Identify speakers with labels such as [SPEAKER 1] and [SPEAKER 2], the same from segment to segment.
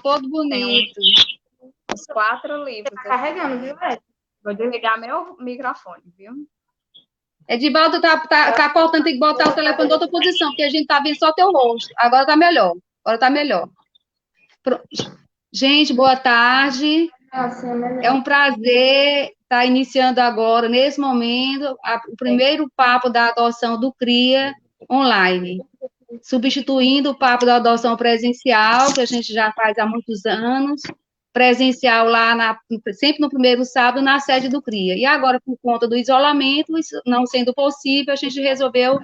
[SPEAKER 1] todo
[SPEAKER 2] Tem
[SPEAKER 1] bonito.
[SPEAKER 2] uns 4 livros.
[SPEAKER 3] Tá carregando, viu, Ed?
[SPEAKER 2] Vou desligar meu microfone, viu?
[SPEAKER 1] Edivaldo, tá cortando, tem que botar o telefone em outra posição, porque a gente tá vendo só teu rosto. Agora tá melhor. Agora tá melhor. Gente, boa tarde.
[SPEAKER 3] Nossa,
[SPEAKER 1] É um prazer estar iniciando agora, nesse momento, o primeiro papo da adoção do CRIA online, substituindo o papo da adoção presencial, que a gente já faz há muitos anos, presencial lá, sempre no primeiro sábado, na sede do CRIA. E agora, por conta do isolamento, isso não sendo possível, a gente resolveu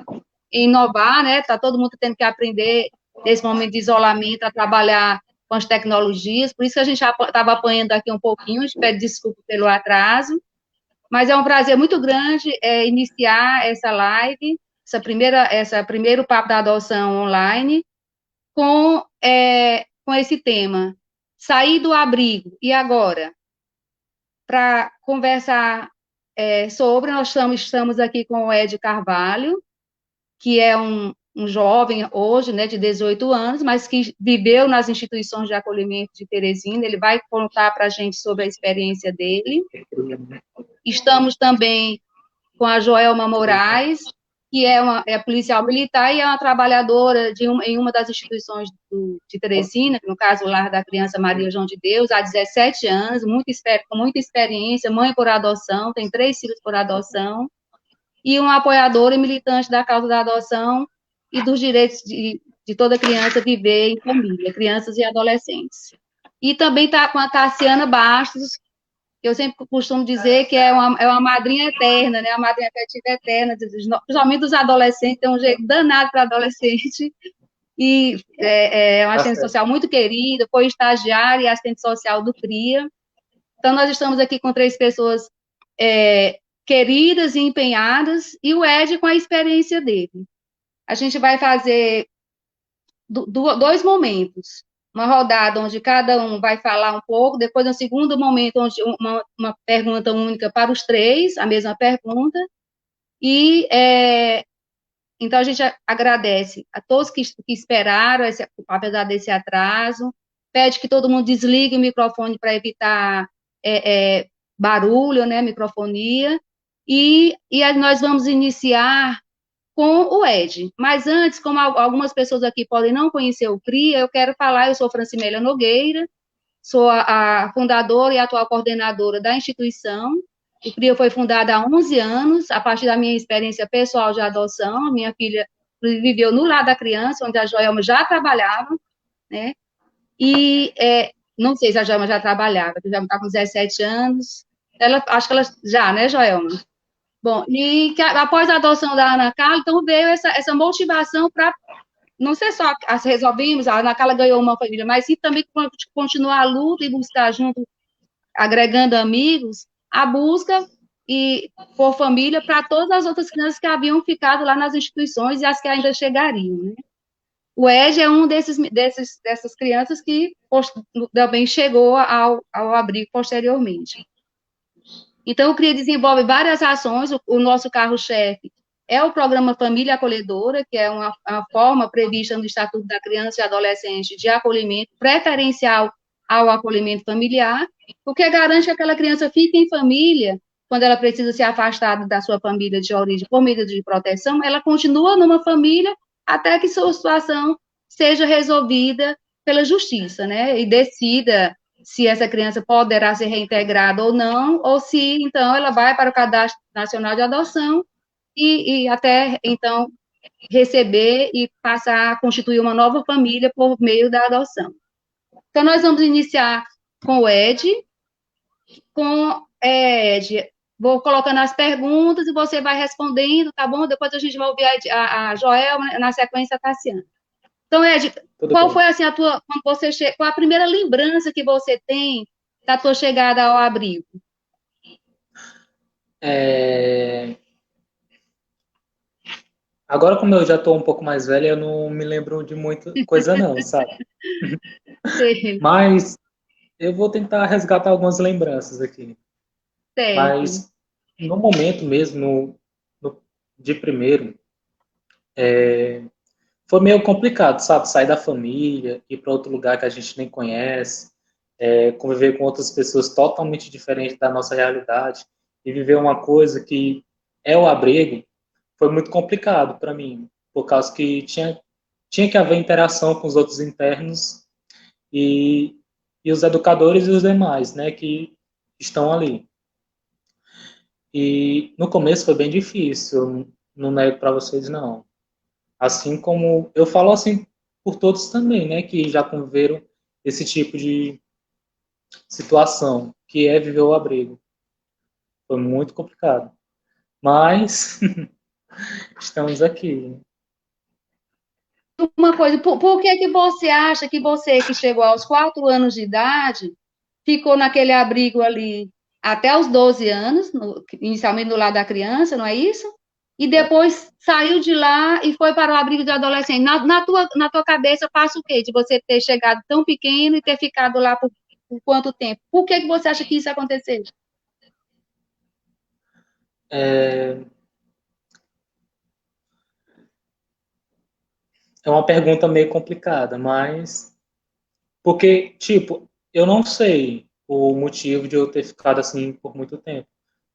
[SPEAKER 1] inovar, né? Está todo mundo tendo que aprender, nesse momento de isolamento, a trabalhar com as tecnologias, por isso que a gente já estava apanhando aqui um pouquinho, a gente pede desculpa pelo atraso, mas é um prazer muito grande iniciar essa live, essa primeiro papo da adoção online, com esse tema, sair do abrigo, e agora? Para conversar sobre, nós estamos aqui com o Ed Carvalho, que é um jovem hoje, né, de 18 anos, mas que viveu nas instituições de acolhimento de Teresina. Ele vai contar para a gente sobre a experiência dele. Estamos também com a Joelma Moraes, que é policial militar e é uma trabalhadora em uma das instituições de Teresina, que no caso o Lar da Criança Maria João de Deus, há 17 anos, com muita experiência, mãe por adoção, tem 3 filhos por adoção, e uma apoiadora e militante da causa da adoção e dos direitos de toda criança viver em família, crianças e adolescentes. E também está com a Tassiana Bastos, que eu sempre costumo dizer que é uma madrinha eterna, né? A madrinha afetiva eterna, principalmente dos adolescentes, tem um jeito danado para adolescente, e é uma assistente social muito querida, foi estagiária e assistente social do CRIA. Então, nós estamos aqui com 3 pessoas queridas e empenhadas, e o Ed com a experiência dele. A gente vai fazer 2 momentos. Uma rodada onde cada um vai falar um pouco, depois um segundo momento onde uma pergunta única para os 3, a mesma pergunta, e então a gente agradece a todos que esperaram, apesar desse atraso, pede que todo mundo desligue o microfone para evitar barulho, né, microfonia, e nós vamos iniciar com o Ed. Mas antes, como algumas pessoas aqui podem não conhecer o CRIA, eu quero falar, eu sou Francimélia Nogueira, sou a fundadora e atual coordenadora da instituição. O CRIA foi fundado há 11 anos, a partir da minha experiência pessoal de adoção. A minha filha viveu no Lar da Criança, onde a Joelma já trabalhava, né? E não sei se a Joelma já trabalhava, porque já está com 17 anos. Acho que ela já, né, Joelma? Bom, e após a adoção da Ana Carla, então veio essa motivação para, não ser só resolvemos, a Ana Carla ganhou uma família, mas sim também continuar a luta e buscar junto, agregando amigos, a busca por família para todas as outras crianças que haviam ficado lá nas instituições e as que ainda chegariam, né? O Ed é um dessas crianças que também chegou ao abrigo posteriormente. Então, o CRIA desenvolve várias ações, o nosso carro-chefe é o programa Família Acolhedora, que é uma forma prevista no Estatuto da Criança e Adolescente de acolhimento preferencial ao acolhimento familiar, o que garante que aquela criança fique em família, quando ela precisa se afastar da sua família de origem por medida de proteção, ela continua numa família até que sua situação seja resolvida pela justiça, né, e decida se essa criança poderá ser reintegrada ou não, ou se, então, ela vai para o Cadastro Nacional de Adoção e até, então, receber e passar a constituir uma nova família por meio da adoção. Então, nós vamos iniciar com o Ed, Ed, vou colocando as perguntas e você vai respondendo, tá bom? Depois a gente vai ouvir a Joelma, na sequência a Tassiana. Então, Ed, qual foi assim qual a primeira lembrança que você tem da tua chegada ao abrigo?
[SPEAKER 4] Agora, como eu já estou um pouco mais velha, eu não me lembro de muita coisa não, sabe?
[SPEAKER 1] Sim.
[SPEAKER 4] Mas eu vou tentar resgatar algumas lembranças aqui.
[SPEAKER 1] Certo.
[SPEAKER 4] Mas no momento mesmo, de primeiro, foi meio complicado, sabe? Sair da família, ir para outro lugar que a gente nem conhece, conviver com outras pessoas totalmente diferentes da nossa realidade e viver uma coisa que é o abrigo, foi muito complicado para mim, por causa que tinha que haver interação com os outros internos e, e os educadores e os demais, né, que estão ali. E no começo foi bem difícil, não nego para vocês não. Assim como eu falo assim por todos também, né, que já conviveram esse tipo de situação, que é viver o abrigo. Foi muito complicado. Mas estamos aqui.
[SPEAKER 1] Uma coisa, por que que você acha que você, que chegou aos 4 anos de idade, ficou naquele abrigo ali até os 12 anos, inicialmente no lado da criança, não é isso? E depois saiu de lá e foi para o abrigo de adolescente. Na tua cabeça passa o quê? De você ter chegado tão pequeno e ter ficado lá por quanto tempo? Por que que você acha que isso aconteceu?
[SPEAKER 4] É, é uma pergunta meio complicada, mas porque, tipo, eu não sei o motivo de eu ter ficado assim por muito tempo.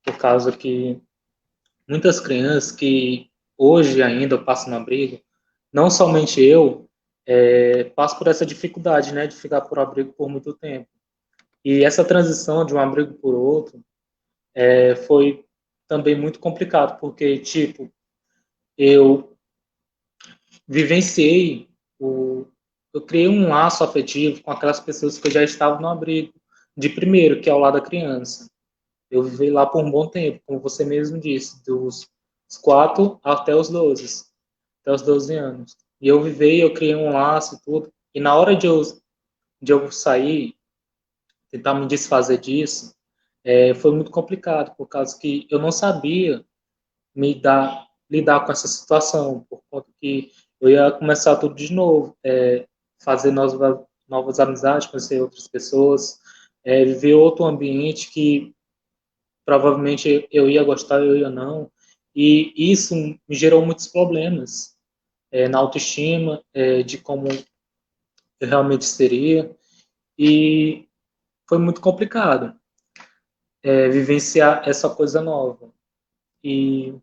[SPEAKER 4] Por causa que muitas crianças que hoje ainda passam no abrigo, não somente eu, passo por essa dificuldade, né, de ficar por abrigo por muito tempo. E essa transição de um abrigo por outro foi também muito complicado, porque, tipo, eu vivenciei, eu criei um laço afetivo com aquelas pessoas que já estavam no abrigo de primeiro, que é o lado da criança. Eu vivi lá por um bom tempo, como você mesmo disse, dos 4 até os 12, até os 12 anos. E eu criei um laço e tudo, e na hora de eu sair, tentar me desfazer disso, foi muito complicado, por causa que eu não sabia lidar com essa situação, por conta que eu ia começar tudo de novo, fazer novas amizades, conhecer outras pessoas, viver outro ambiente que provavelmente eu ia gostar, eu ia não, e isso me gerou muitos problemas na autoestima, de como eu realmente seria, e foi muito complicado vivenciar essa coisa nova. E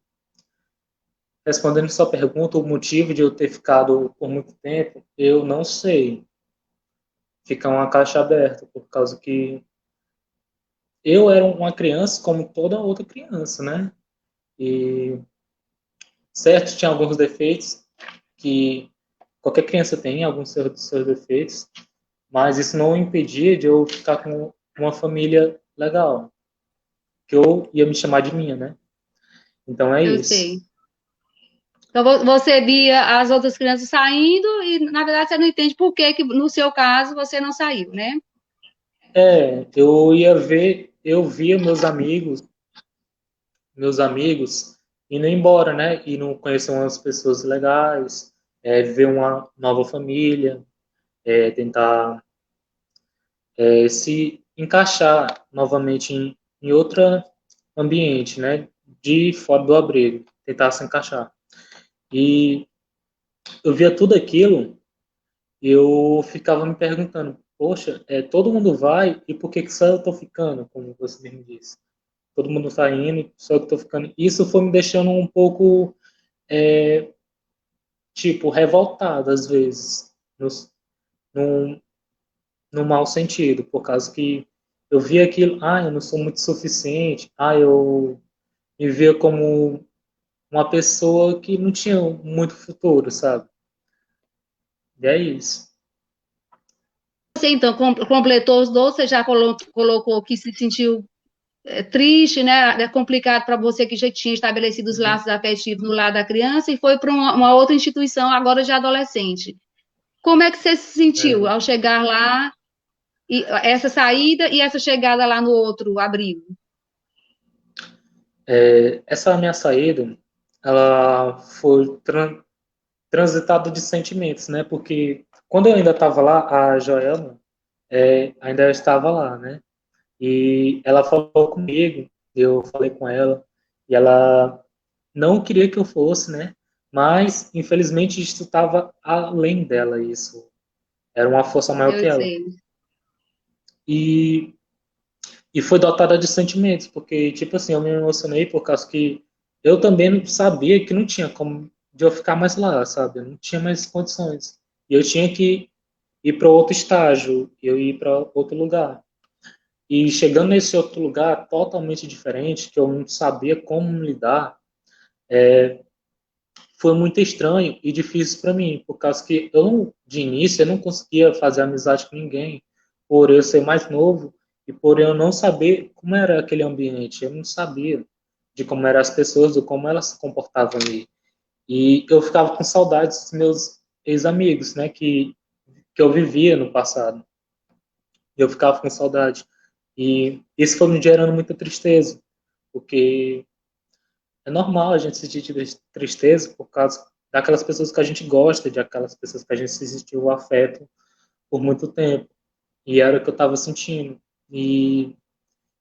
[SPEAKER 4] respondendo sua pergunta, o motivo de eu ter ficado por muito tempo, eu não sei. Fica uma caixa aberta, por causa que eu era uma criança como toda outra criança, né? E, certo, tinha alguns defeitos que qualquer criança tem, alguns seus defeitos, mas isso não impedia de eu ficar com uma família legal, que eu ia me chamar de minha, né? Então é
[SPEAKER 1] Eu
[SPEAKER 4] isso.
[SPEAKER 1] sei. Então, você via as outras crianças saindo e, na verdade, você não entende por que que, no seu caso, você não saiu, né?
[SPEAKER 4] Eu via meus amigos indo embora, né? E não conhecer umas pessoas legais, ver uma nova família, tentar se encaixar novamente em outro ambiente, né? De fora do abrigo, tentar se encaixar. E eu via tudo aquilo e eu ficava me perguntando, poxa, todo mundo vai e por que que só eu tô ficando, como você mesmo disse? Todo mundo tá indo, só eu que tô ficando. Isso foi me deixando um pouco, é, tipo, revoltado às vezes, num, no mau sentido, por causa que eu via aquilo, eu não sou muito suficiente, eu me via como uma pessoa que não tinha muito futuro, sabe? E é isso.
[SPEAKER 1] Você, então, completou os 12, você já colocou que se sentiu triste, né? É complicado para você que já tinha estabelecido os
[SPEAKER 4] Uhum.
[SPEAKER 1] laços afetivos no lado da criança e foi para uma outra instituição agora de adolescente. Como é que você se sentiu
[SPEAKER 4] É,
[SPEAKER 1] ao chegar lá, e essa saída e essa chegada lá no outro abrigo?
[SPEAKER 4] essa minha saída, ela foi transitada de sentimentos, né? Porque quando eu ainda estava lá, a Joelma ainda estava lá, né? E ela falou comigo, eu falei com ela, e ela não queria que eu fosse, né? mas, infelizmente, isso estava além dela, isso. Era uma força maior que
[SPEAKER 1] Eu
[SPEAKER 4] ela.
[SPEAKER 1] sei.
[SPEAKER 4] E, e foi dotada de sentimentos, porque, tipo assim, eu me emocionei por causa que eu também sabia que não tinha como de eu ficar mais lá, sabe? Eu não tinha mais condições. E eu tinha que ir para outro estágio, eu ir para outro lugar. E chegando nesse outro lugar totalmente diferente, que eu não sabia como lidar, foi muito estranho e difícil para mim, por causa que de início, eu não conseguia fazer amizade com ninguém, por eu ser mais novo e por eu não saber como era aquele ambiente. Eu não sabia de como eram as pessoas, de como elas se comportavam ali. E eu ficava com saudades dos meus ex-amigos, né, que eu vivia no passado. Eu ficava com saudade. E isso foi me gerando muita tristeza, porque é normal a gente sentir tristeza por causa daquelas pessoas que a gente gosta, de aquelas pessoas que a gente sentiu o afeto por muito tempo. E era o que eu estava sentindo. E,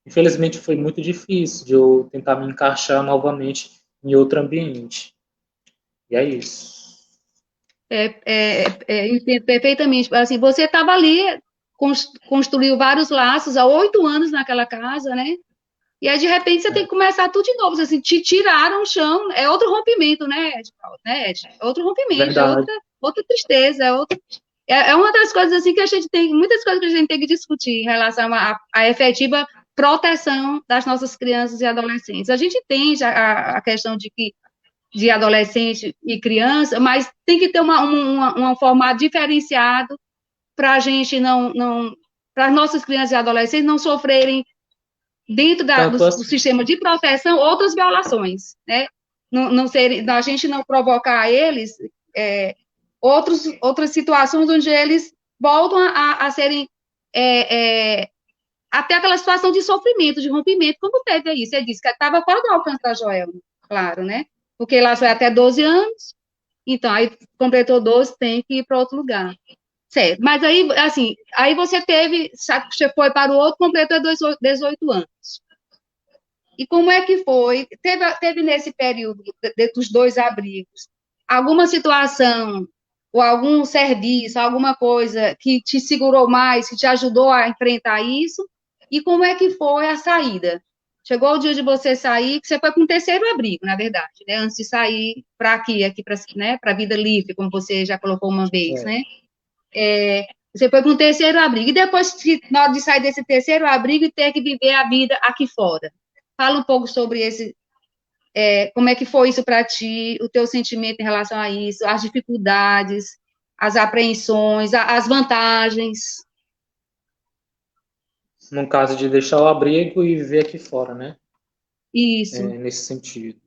[SPEAKER 4] infelizmente, foi muito difícil de eu tentar me encaixar novamente em outro ambiente. E é isso.
[SPEAKER 1] Entendo perfeitamente. Assim, você estava ali, construiu vários laços há 8 anos naquela casa, né? E aí, de repente, você tem
[SPEAKER 4] É,
[SPEAKER 1] que começar tudo de novo. Assim, te tiraram o chão, é outro rompimento, né, Ed? Né, Ed? É outro rompimento, é
[SPEAKER 4] verdade.
[SPEAKER 1] outra tristeza, é uma das coisas assim que a gente tem, muitas coisas que a gente tem que discutir em relação à efetiva proteção das nossas crianças e adolescentes. A gente entende a questão de adolescente e criança, mas tem que ter um formato diferenciado para a gente para as nossas crianças e adolescentes não sofrerem dentro
[SPEAKER 4] Tanto
[SPEAKER 1] do
[SPEAKER 4] assim,
[SPEAKER 1] sistema de proteção outras violações, né? A gente não provocar a eles outras situações onde eles voltam a serem até aquela situação de sofrimento, de rompimento, como teve aí. Você disse que estava fora do alcance da Joelma, claro, né? Porque lá foi até 12 anos, então aí completou 12, tem que ir para outro lugar. Certo, mas aí, assim, aí você você foi para o outro, completou 18 anos. E como é que foi? Teve nesse período dos dois abrigos alguma situação ou algum serviço, alguma coisa que te segurou mais, que te ajudou a enfrentar isso? E como é que foi a saída? Chegou o dia de você sair, que você foi com o terceiro abrigo, na verdade, né? Antes de sair para aqui para, né, para a vida livre, como você já colocou uma vez,
[SPEAKER 4] é,
[SPEAKER 1] né? Você foi com o terceiro abrigo. E depois, na hora de sair desse terceiro abrigo, e ter que viver a vida aqui fora. Fala um pouco sobre como é que foi isso para ti, o teu sentimento em relação a isso, as dificuldades, as apreensões, as vantagens.
[SPEAKER 4] no caso de deixar o abrigo e viver aqui fora, né?
[SPEAKER 1] Isso.
[SPEAKER 4] Nesse sentido.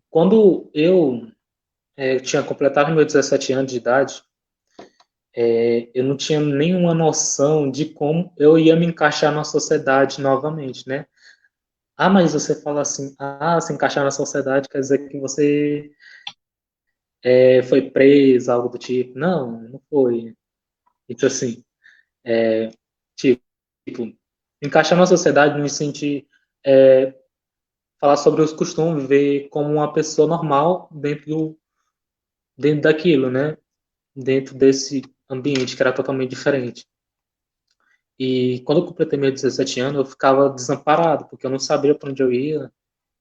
[SPEAKER 4] Quando eu tinha completado meus 17 anos de idade, eu não tinha nenhuma noção de como eu ia me encaixar na sociedade novamente, né? Ah, mas você fala assim, se encaixar na sociedade quer dizer que você foi preso, algo do tipo. Não, não foi. Então, assim, tipo, encaixar na sociedade, me sentir, falar sobre os costumes, ver como uma pessoa normal dentro daquilo, né? Dentro desse ambiente que era totalmente diferente. E quando eu completei meus 17 anos, eu ficava desamparado, porque eu não sabia para onde eu ia,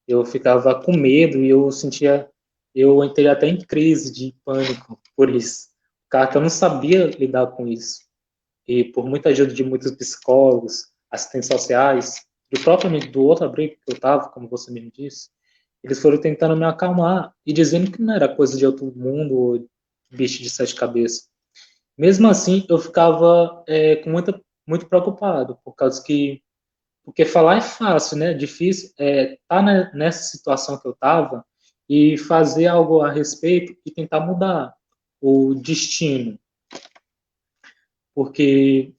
[SPEAKER 4] eu ficava com medo e eu entrei até em crise de pânico por isso, porque eu não sabia lidar com isso. E por muita ajuda de muitos psicólogos, assistentes sociais, e propriamente do outro abrigo que eu estava, como você mesmo disse, eles foram tentando me acalmar e dizendo que não era coisa de outro mundo ou bicho de sete cabeças. Mesmo assim, eu ficava muito preocupado, por causa que porque falar é fácil, né? Difícil tá nessa situação que eu estava e fazer algo a respeito e tentar mudar o destino. Porque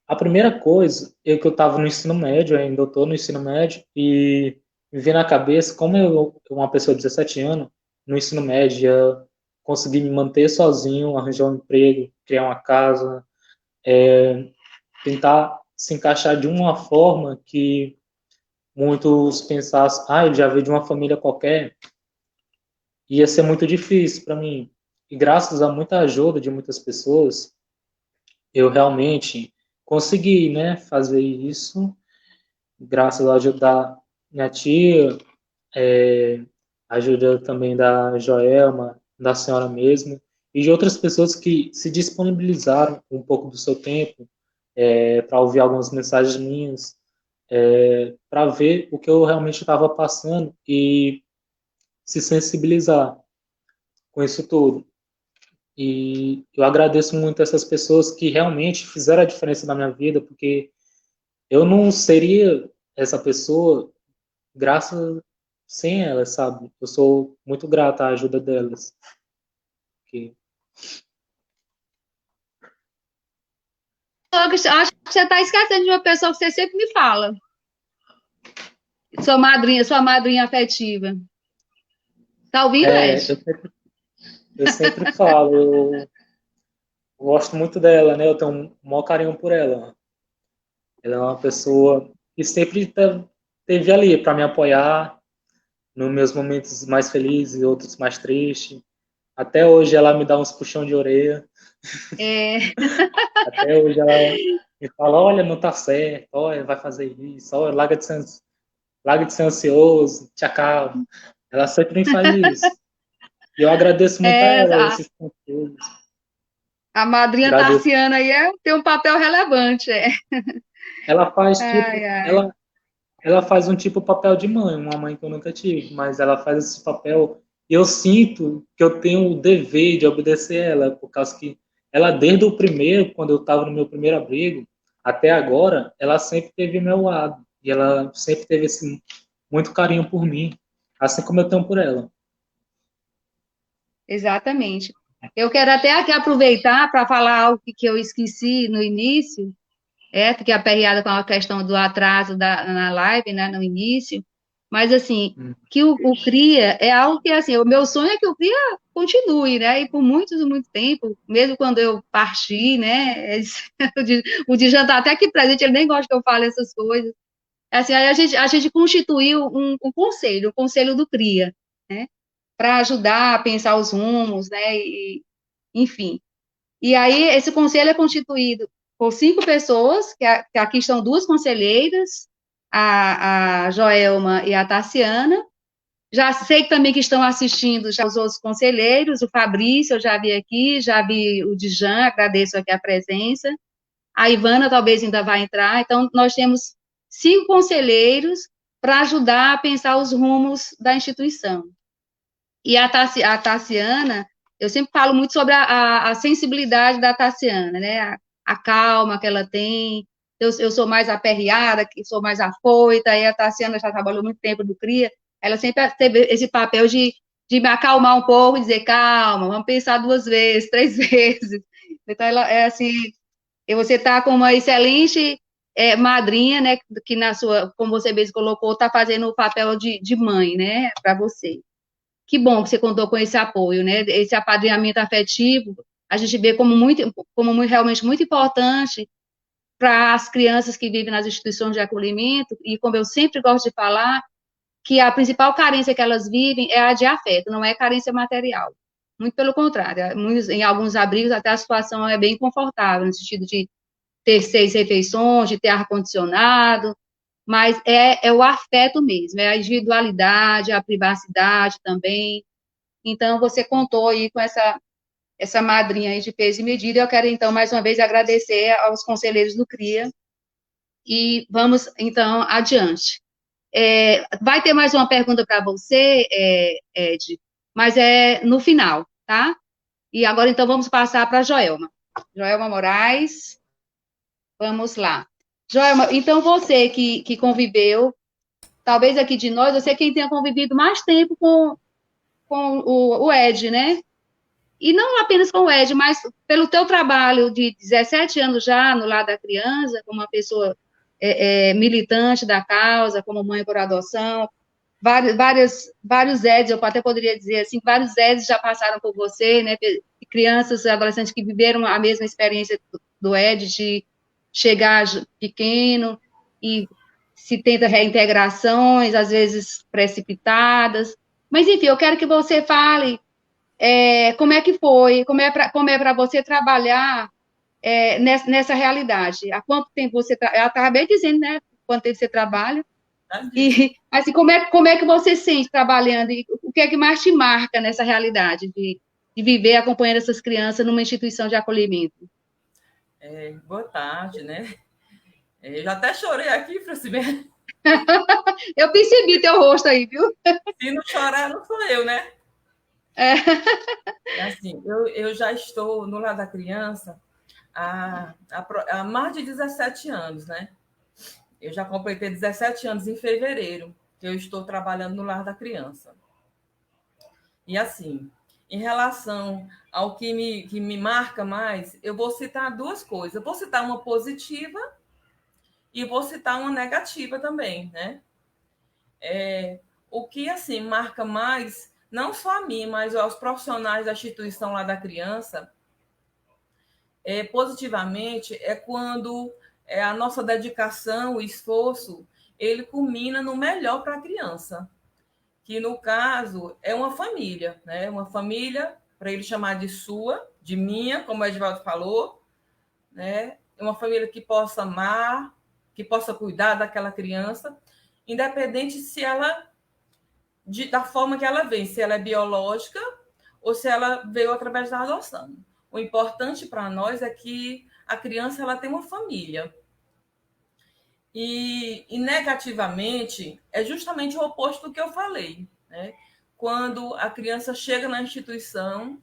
[SPEAKER 4] a primeira coisa é que eu estava no ensino médio, ainda estou no ensino médio, e me veio na cabeça como uma pessoa de 17 anos, no ensino médio, ia conseguir me manter sozinho, arranjar um emprego, criar uma casa, tentar se encaixar de uma forma que muitos pensassem, ele já veio de uma família qualquer, ia ser muito difícil para mim. E graças a muita ajuda de muitas pessoas, eu realmente consegui, né, fazer isso, graças à ajuda da minha tia, a ajuda também da Joelma, da senhora mesmo, e de outras pessoas que se disponibilizaram um pouco do seu tempo para ouvir algumas mensagens minhas, para ver o que eu realmente estava passando e se sensibilizar com isso tudo. E eu agradeço muito essas pessoas que realmente fizeram a diferença na minha vida, porque eu não seria essa pessoa graças sem elas, sabe? Eu sou muito grato à ajuda delas. Que...
[SPEAKER 1] Eu acho que você está esquecendo de uma pessoa que você sempre me fala. Sua madrinha afetiva. Tá ouvindo,
[SPEAKER 4] É,
[SPEAKER 1] Ed?
[SPEAKER 4] eu sempre falo, eu gosto muito dela, né? Eu tenho um maior carinho por ela. Ela é uma pessoa que sempre esteve ali para me apoiar nos meus momentos mais felizes e outros mais tristes. Até hoje ela me dá uns puxão de orelha.
[SPEAKER 1] É,
[SPEAKER 4] Até hoje ela me fala, olha, não tá certo, olha, vai fazer isso, olha, larga de ser ansioso, te acalma. Ela sempre me faz isso. E eu agradeço muito a
[SPEAKER 1] é,
[SPEAKER 4] ela, esses conselhos.
[SPEAKER 1] a madrinha
[SPEAKER 4] Agradeço.
[SPEAKER 1] Tarciana aí tem um papel relevante. É.
[SPEAKER 4] Ela faz
[SPEAKER 1] Ai,
[SPEAKER 4] tipo,
[SPEAKER 1] ai.
[SPEAKER 4] ela faz um tipo papel de mãe, uma mãe que eu nunca tive, mas ela faz esse papel e eu sinto que eu tenho o dever de obedecer ela, por causa que ela, desde o primeiro, quando eu estava no meu primeiro abrigo, até agora, ela sempre teve meu lado. E ela sempre teve esse muito carinho por mim, assim como eu tenho por ela.
[SPEAKER 1] Exatamente. Eu quero até aqui aproveitar para falar algo que eu esqueci no início, fiquei aperreada com a questão do atraso na live, né, no início, mas assim,
[SPEAKER 4] Hum.
[SPEAKER 1] que o CRIA é algo que, assim, o meu sonho é que o CRIA continue, né, e por muito tempo, mesmo quando eu partir, né, o Dijan tá até aqui presente, ele nem gosta que eu fale essas coisas, assim, aí a gente constituiu um conselho, o conselho do CRIA, né, para ajudar a pensar os rumos, né, e, enfim. E aí, esse conselho é constituído por 5 pessoas, que aqui estão 2 conselheiras, a Joelma e a Tarciana. Já sei também que estão assistindo já os outros conselheiros, o Fabrício, eu já vi aqui, já vi o Dijan, agradeço aqui a presença. A Ivana talvez ainda vai entrar. Então, nós temos 5 conselheiros para ajudar a pensar os rumos da instituição. E a Tarciana, eu sempre falo muito sobre a sensibilidade da Tarciana, né? A calma que ela tem. Eu sou mais aperreada, que sou mais afoita, e a Tarciana já trabalhou muito tempo no CRIA, ela sempre teve esse papel de me acalmar um pouco, e dizer, calma, vamos pensar 2 vezes, 3 vezes. Então, ela é assim, e você está com uma excelente madrinha, né, que na sua, como você mesmo colocou, está fazendo o papel de mãe, né, para você. Que bom que você contou com esse apoio, né? Esse apadrinhamento afetivo, a gente vê realmente muito importante para as crianças que vivem nas instituições de acolhimento, e como eu sempre gosto de falar, que a principal carência que elas vivem é a de afeto, não é carência material. Muito pelo contrário, em alguns abrigos até a situação é bem confortável, no sentido de ter 6 refeições, de ter ar-condicionado, mas é o afeto mesmo, é a individualidade, a privacidade também. Então, você contou aí com essa madrinha aí de peso e medida. Eu quero, então, mais uma vez agradecer aos conselheiros do CRIA e vamos, então, adiante. Vai ter mais uma pergunta para você, Ed, mas é no final, tá? E agora, então, vamos passar para a Joelma. Joelma Moraes, vamos lá. Joelma, então, você que conviveu, talvez aqui de nós, você quem tenha convivido mais tempo com o Ed, né? E não apenas com o Ed, mas pelo teu trabalho de 17 anos já no lado da criança, como uma pessoa militante da causa, como mãe por adoção, vários Eds, eu até poderia dizer assim, vários Eds já passaram por você, né? Crianças, adolescentes que viveram a mesma experiência do Ed, de chegar pequeno e se tenta reintegrações, às vezes precipitadas, Mas, enfim, eu quero que você fale como é que foi, como é para você trabalhar nessa realidade. Há quanto tempo você... Eu acabei dizendo, né? Quanto tempo você trabalha.
[SPEAKER 3] Já disse.
[SPEAKER 1] E, assim, como é que você se sente trabalhando? E o que é que mais te marca nessa realidade de viver acompanhando essas crianças numa instituição de acolhimento?
[SPEAKER 3] Boa tarde, né? Eu já até chorei aqui, Francimar.
[SPEAKER 1] Eu percebi teu rosto aí, viu?
[SPEAKER 3] Se não chorar, não sou eu, né?
[SPEAKER 1] É.
[SPEAKER 3] Assim, eu já estou no Lar da Criança há mais de 17 anos, né? Eu já completei 17 anos em fevereiro, que eu estou trabalhando no Lar da Criança. E assim, em relação ao que me marca mais, eu vou citar duas coisas. Eu vou citar uma positiva e vou citar uma negativa também, né? O que, assim, marca mais, não só a mim, mas aos profissionais da instituição lá da criança, positivamente, é quando a nossa dedicação, o esforço, ele culmina no melhor para a criança, que no caso é uma família, né? Uma família, para ele chamar de sua, de minha, como o Edvaldo falou, né? É uma família que possa amar, que possa cuidar daquela criança, independente se ela, da forma que ela vem, se ela é biológica ou se ela veio através da adoção. O importante para nós é que a criança ela tem uma família. E negativamente, é justamente o oposto do que eu falei, né? Quando a criança chega na instituição,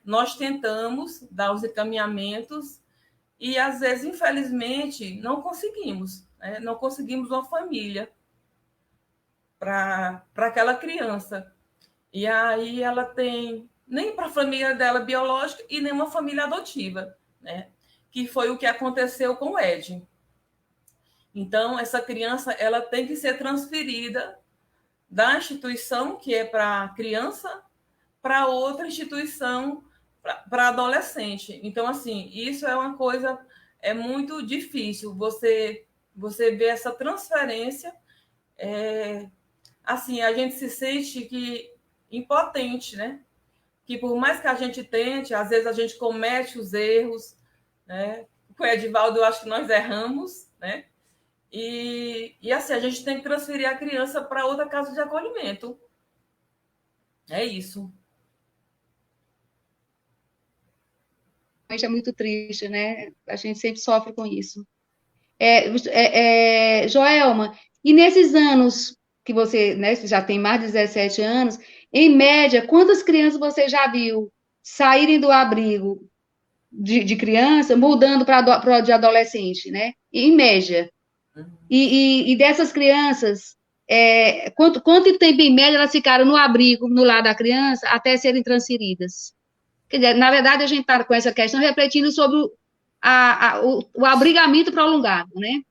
[SPEAKER 3] nós tentamos dar os encaminhamentos e, às vezes, infelizmente, não conseguimos, né? Não conseguimos uma família para aquela criança. E aí ela tem nem para a família dela biológica e nem uma família adotiva, né? Que foi o que aconteceu com o Ed. Então, essa criança ela tem que ser transferida da instituição, que é para criança, para outra instituição para adolescente. Então, assim, isso é uma coisa muito difícil. Você vê essa transferência, assim, a gente se sente impotente, né? Que por mais que a gente tente, às vezes a gente comete os erros, né? Com o Edvaldo, eu acho que nós erramos, né? E assim, a gente tem que transferir a criança para outra casa de acolhimento. É isso.
[SPEAKER 1] É muito triste, né? A gente sempre sofre com isso. Joelma, e nesses anos que você, né, já tem mais de 17 anos, em média, quantas crianças você já viu saírem do abrigo de criança, mudando para de adolescente, né? Em média. E dessas crianças, quanto tempo em média elas ficaram no abrigo, no lar da criança, até serem transferidas? Quer dizer, na verdade, a gente está com essa questão refletindo sobre o abrigamento prolongado, né?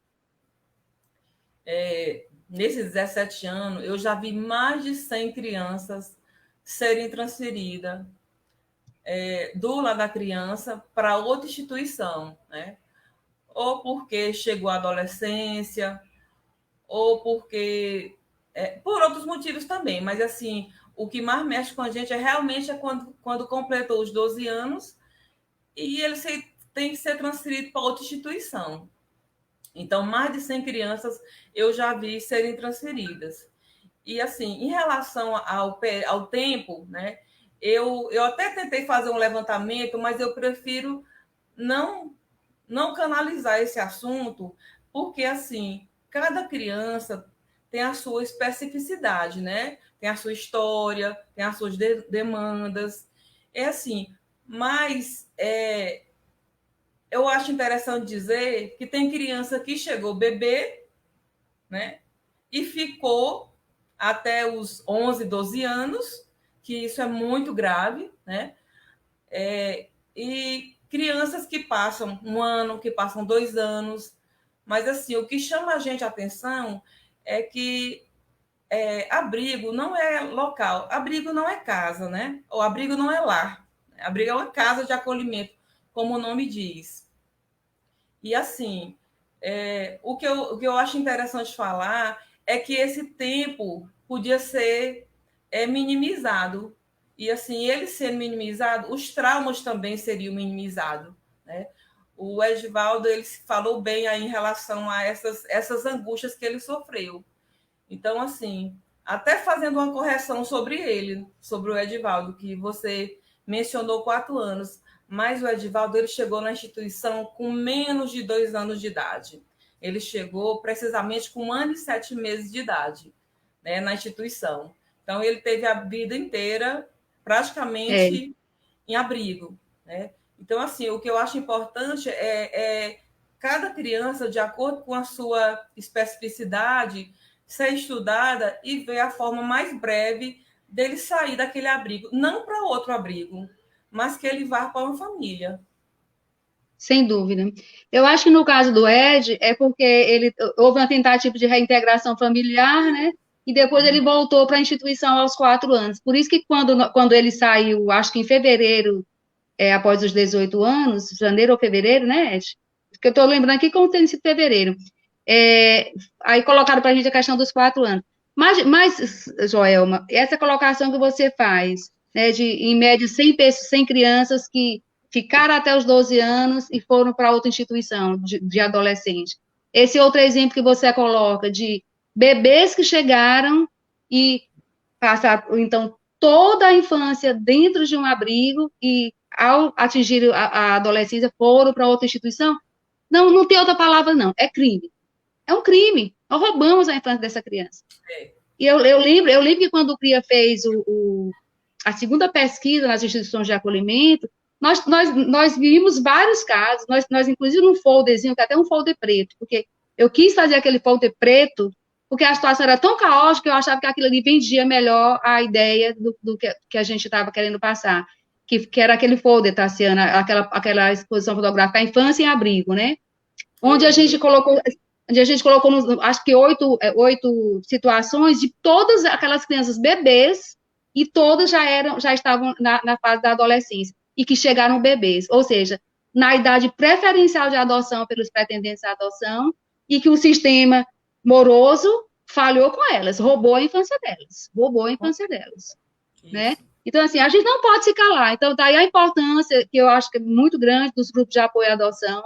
[SPEAKER 3] Nesses 17 anos, eu já vi mais de 100 crianças serem transferidas do lar da criança para outra instituição, né? Ou porque chegou à adolescência, ou porque... por outros motivos também, mas assim, o que mais mexe com a gente realmente quando completou os 12 anos e ele tem que ser transferido para outra instituição. Então, mais de 100 crianças eu já vi serem transferidas. E, assim, em relação ao tempo, né, eu até tentei fazer um levantamento, mas eu prefiro não, não canalizar esse assunto, porque, assim, cada criança tem a sua especificidade, né? Tem a sua história, tem as suas demandas. É assim, mas eu acho interessante dizer que tem criança que chegou bebê, né? E ficou até os 11, 12 anos, que isso é muito grave, né? E crianças que passam um ano, que passam 2 anos. Mas, assim, o que chama a gente a atenção é que abrigo não é local, abrigo não é casa, né? Ou abrigo não é lar. Abrigo é uma casa de acolhimento, como o nome diz. E, assim, o que eu acho interessante falar é que esse tempo podia ser é minimizado. E, assim, ele sendo minimizado, os traumas também seriam minimizados, né? O Edivaldo, ele falou bem aí em relação a essas angústias que ele sofreu. Então, assim, até fazendo uma correção sobre ele, sobre o Edivaldo, que você mencionou 4 anos, mas o Edivaldo, ele chegou na instituição com menos de 2 anos de idade. Ele chegou precisamente com 1 ano e 7 meses de idade, né, na instituição. Então, ele teve a vida inteira praticamente em abrigo, né? Então, assim, o que eu acho importante é cada criança, de acordo com a sua especificidade, ser estudada e ver a forma mais breve dele sair daquele abrigo. Não para outro abrigo, mas que ele vá para uma família.
[SPEAKER 1] Sem dúvida. Eu acho que no caso do Ed, é porque houve uma tentativa de reintegração familiar, né? E depois ele voltou para a instituição aos 4 anos. Por isso que quando ele saiu, acho que em fevereiro, após os 18 anos, janeiro ou fevereiro, né, Ed? Porque eu estou lembrando aqui como tem sido fevereiro. Aí colocaram para a gente a questão dos 4 anos. Mas, Joelma, essa colocação que você faz, né, de, em média, 100 crianças que ficaram até os 12 anos e foram para outra instituição de adolescente. Esse outro exemplo que você coloca de bebês que chegaram e passaram, então, toda a infância dentro de um abrigo e, ao atingir a adolescência, foram para outra instituição. Não tem outra palavra, não. É crime. É um crime. Nós roubamos a infância dessa criança. E eu lembro que quando o CRIA fez a segunda pesquisa nas instituições de acolhimento, nós vimos vários casos, nós inclusive num folderzinho, que é até um folder preto, porque eu quis fazer aquele folder preto, porque a situação era tão caótica que eu achava que aquilo ali vendia melhor a ideia do que a gente estava querendo passar, que era aquele folder, Tassiana, aquela exposição fotográfica, a infância em abrigo, né? Onde a gente colocou, acho que 8 situações de todas aquelas crianças bebês, e todas já estavam na fase da adolescência, e que chegaram bebês, ou seja, na idade preferencial de adoção pelos pretendentes à adoção, e que o sistema moroso falhou com elas, roubou a infância delas, né? Então, assim, a gente não pode se calar. Então, daí a importância, que eu acho que é muito grande, dos grupos de apoio à adoção,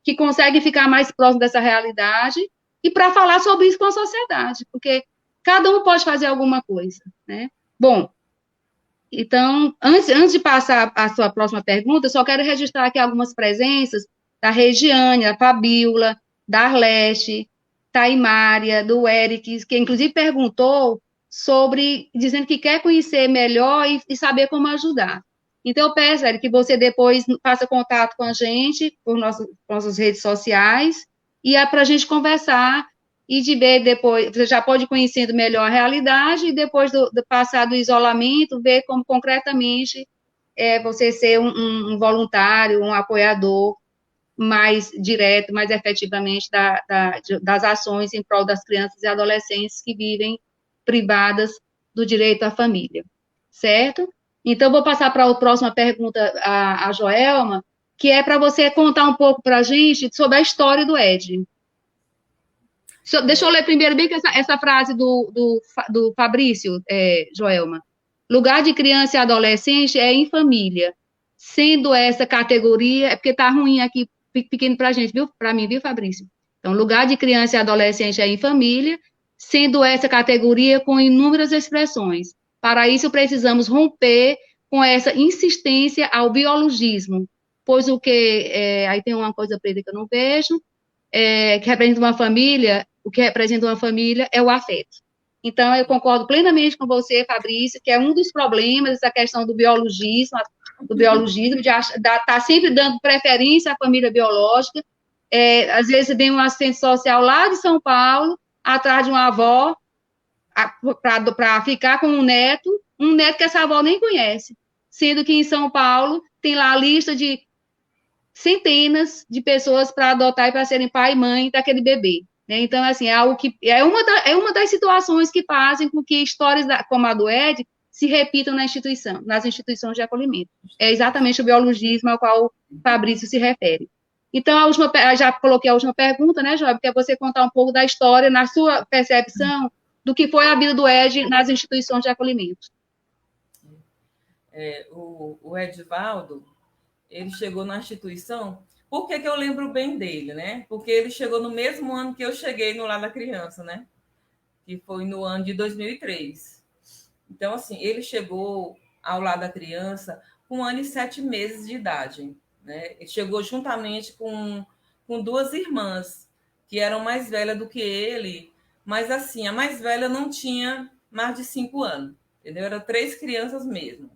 [SPEAKER 1] que conseguem ficar mais próximo dessa realidade, e para falar sobre isso com a sociedade, porque cada um pode fazer alguma coisa, né? Bom, então, antes de passar a sua próxima pergunta, eu só quero registrar aqui algumas presenças da Regiane, da Fabíola, da Arlete, Taimária, do Eric, que inclusive perguntou dizendo que quer conhecer melhor e saber como ajudar. Então, eu peço, Eric, que você depois faça contato com a gente, por nossas redes sociais, e para a gente conversar e de ver depois, você já pode ir conhecendo melhor a realidade, e depois do passar do isolamento, ver como concretamente você ser um voluntário, um apoiador mais direto, mais efetivamente das ações em prol das crianças e adolescentes que vivem privadas do direito à família, certo? Então, vou passar para a próxima pergunta, a Joelma, que é para você contar um pouco para a gente sobre a história do Ed. Deixa eu ler primeiro bem que essa frase do Fabrício, Joelma. Lugar de criança e adolescente é em família. Sendo essa categoria, é porque está ruim aqui, pequeno para a gente, viu? Para mim, viu, Fabrício? Então, lugar de criança e adolescente é em família, sendo essa categoria com inúmeras expressões. Para isso, precisamos romper com essa insistência ao biologismo, pois aí tem uma coisa preta que eu não vejo, que representa uma família, o que representa uma família é o afeto. Então, eu concordo plenamente com você, Fabrício, que é um dos problemas, essa questão do biologismo, de estar sempre dando preferência à família biológica. Às vezes, vem um assistente social lá de São Paulo, atrás de uma avó, para ficar com um neto que essa avó nem conhece, sendo que em São Paulo tem lá a lista de centenas de pessoas para adotar e para serem pai e mãe daquele bebê, né? Então, assim, é algo que é uma das situações que fazem com que histórias como a do Ed se repitam nas instituições de acolhimento. É exatamente o biologismo ao qual o Fabrício se refere. Então, já coloquei a última pergunta, né, Job, que é você contar um pouco da história, na sua percepção, do que foi a vida do Ed nas instituições de acolhimento.
[SPEAKER 3] O Edivaldo, ele chegou na instituição. Por que eu lembro bem dele, né? Porque ele chegou no mesmo ano que eu cheguei no Lar da Criança, né? Que foi no ano de 2003. Então, assim, ele chegou ao Lar da Criança com 1 ano e 7 meses de idade, né? Ele chegou juntamente com 2 irmãs, que eram mais velhas do que ele, mas, assim, a mais velha não tinha mais de 5 anos, entendeu? Eram 3 crianças mesmo.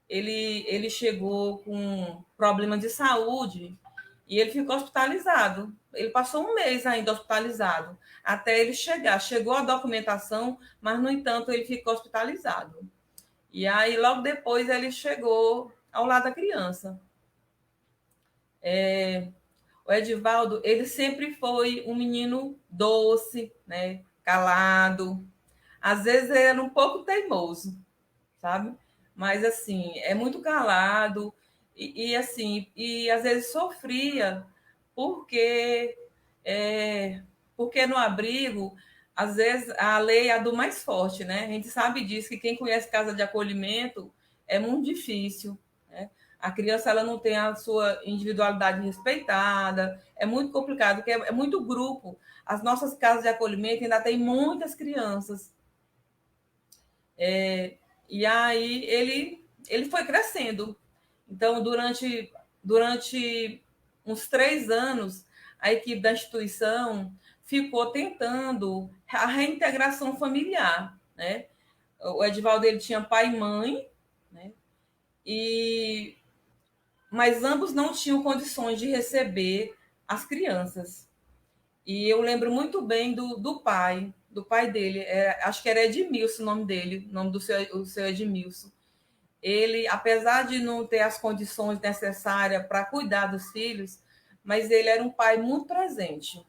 [SPEAKER 3] Ele chegou com problema de saúde e ele ficou hospitalizado. Ele passou 1 mês ainda hospitalizado, até ele chegar. Chegou a documentação, mas, no entanto, ele ficou hospitalizado. E aí, logo depois, ele chegou ao Lar da Criança. O Edivaldo, ele sempre foi um menino doce, né? Calado. Às vezes, ele era um pouco teimoso, sabe? Mas, assim, é muito calado assim, às vezes sofria porque, porque no abrigo, às vezes, a lei é a do mais forte, né? A gente sabe disso, que quem conhece casa de acolhimento é muito difícil, né? A criança ela não tem a sua individualidade respeitada, é muito complicado, porque é muito grupo. As nossas casas de acolhimento ainda tem muitas crianças. E aí ele foi crescendo. Então, durante uns 3 anos, a equipe da instituição ficou tentando a reintegração familiar, né? O Edivaldo ele tinha pai e mãe, né? Mas ambos não tinham condições de receber as crianças. E eu lembro muito bem do pai dele, acho que era Edmilson o nome dele, o nome do seu Edmilson. Ele, apesar de não ter as condições necessárias para cuidar dos filhos, mas ele era um pai muito presente.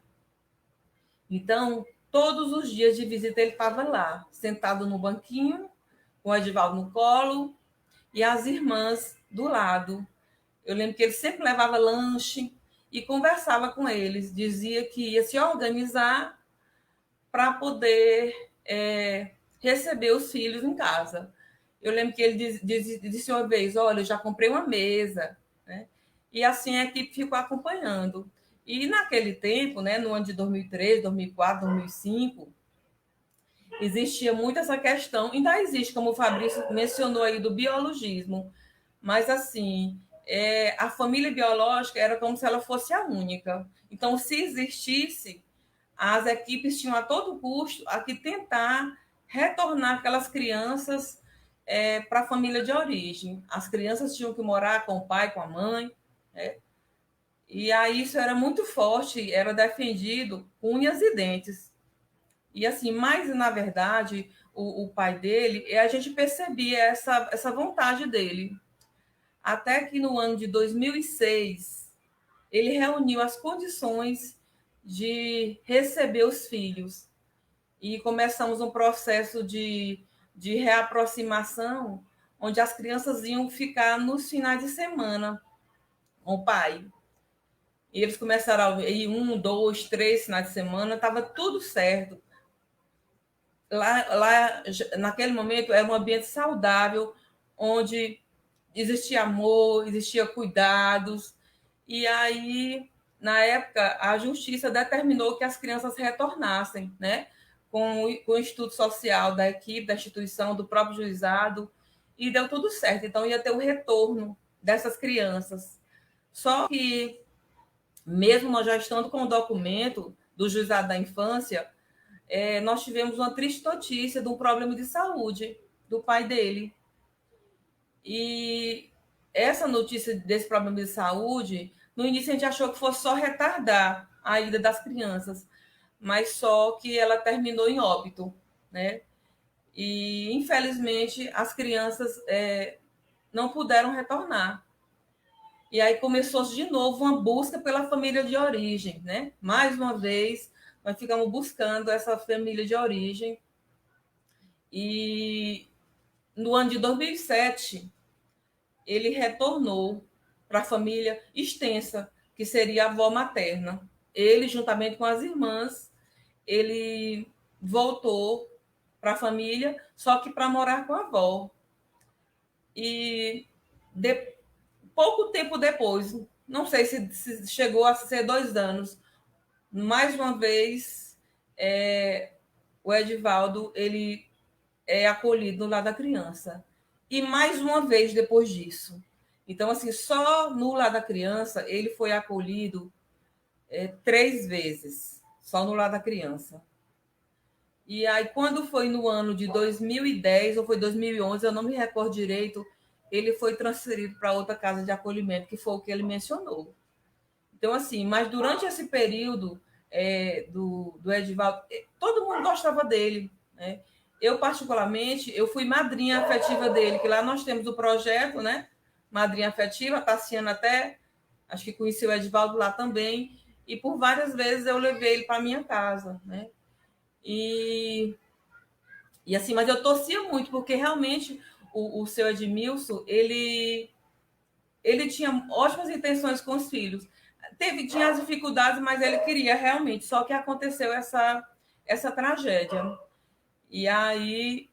[SPEAKER 3] Então, todos os dias de visita ele estava lá, sentado no banquinho, com o Edivaldo no colo e as irmãs do lado. Eu lembro que ele sempre levava lanche e conversava com eles, dizia que ia se organizar para poder receber os filhos em casa. Eu lembro que ele disse uma vez, olha, eu já comprei uma mesa, né? E assim a equipe ficou acompanhando. E naquele tempo, né, no ano de 2003, 2004, 2005, existia muito essa questão, ainda existe, como o Fabrício mencionou aí, do biologismo, mas assim, a família biológica era como se ela fosse a única. Então, se existisse, as equipes tinham a todo custo a que tentar retornar aquelas crianças para a família de origem. As crianças tinham que morar com o pai, com a mãe, né? E aí isso era muito forte, era defendido com unhas e dentes. E assim, mas na verdade, o pai dele, a gente percebia essa vontade dele. Até que no ano de 2006, ele reuniu as condições de receber os filhos. E começamos um processo de reaproximação, onde as crianças iam ficar nos finais de semana com o pai. E eles começaram a ir 1, 2, 3 finais de semana, estava tudo certo. Lá, naquele momento, era um ambiente saudável, onde existia amor, existia cuidados. E aí, na época, a justiça determinou que as crianças retornassem, né? Com o Instituto Social da equipe, da instituição, do próprio juizado, e deu tudo certo. Então, ia ter o retorno dessas crianças. Só que, mesmo nós já estando com o documento do juizado da infância, nós tivemos uma triste notícia de um problema de saúde do pai dele. E essa notícia desse problema de saúde, no início a gente achou que fosse só retardar a ida das crianças, mas só que ela terminou em óbito, né? E, infelizmente, as crianças não puderam retornar. E aí começou de novo uma busca pela família de origem, né? Mais uma vez, nós ficamos buscando essa família de origem. E no ano de 2007, ele retornou para a família extensa, que seria a avó materna. Ele, juntamente com as irmãs, ele voltou para a família, só que para morar com a avó. E pouco tempo depois, não sei se chegou a ser 2 anos, mais uma vez, o Edivaldo ele é acolhido no lar da criança. E mais uma vez depois disso. Então, assim, só no lar da criança ele foi acolhido 3 vezes, só no lar da criança. E aí, quando foi no ano de 2010 ou foi 2011, eu não me recordo direito, ele foi transferido para outra casa de acolhimento, que foi o que ele mencionou. Então, assim, mas durante esse período do Edivaldo, todo mundo gostava dele, né? Eu, particularmente, eu fui madrinha afetiva dele, que lá nós temos o projeto, né? Madrinha afetiva, a Tassiana até, acho que conheceu o Edivaldo lá também, e por várias vezes eu levei ele para minha casa, né? E assim, mas eu torcia muito, porque realmente o seu Edmilson, ele tinha ótimas intenções com os filhos. Tinha as dificuldades, mas ele queria realmente, só que aconteceu essa tragédia. E aí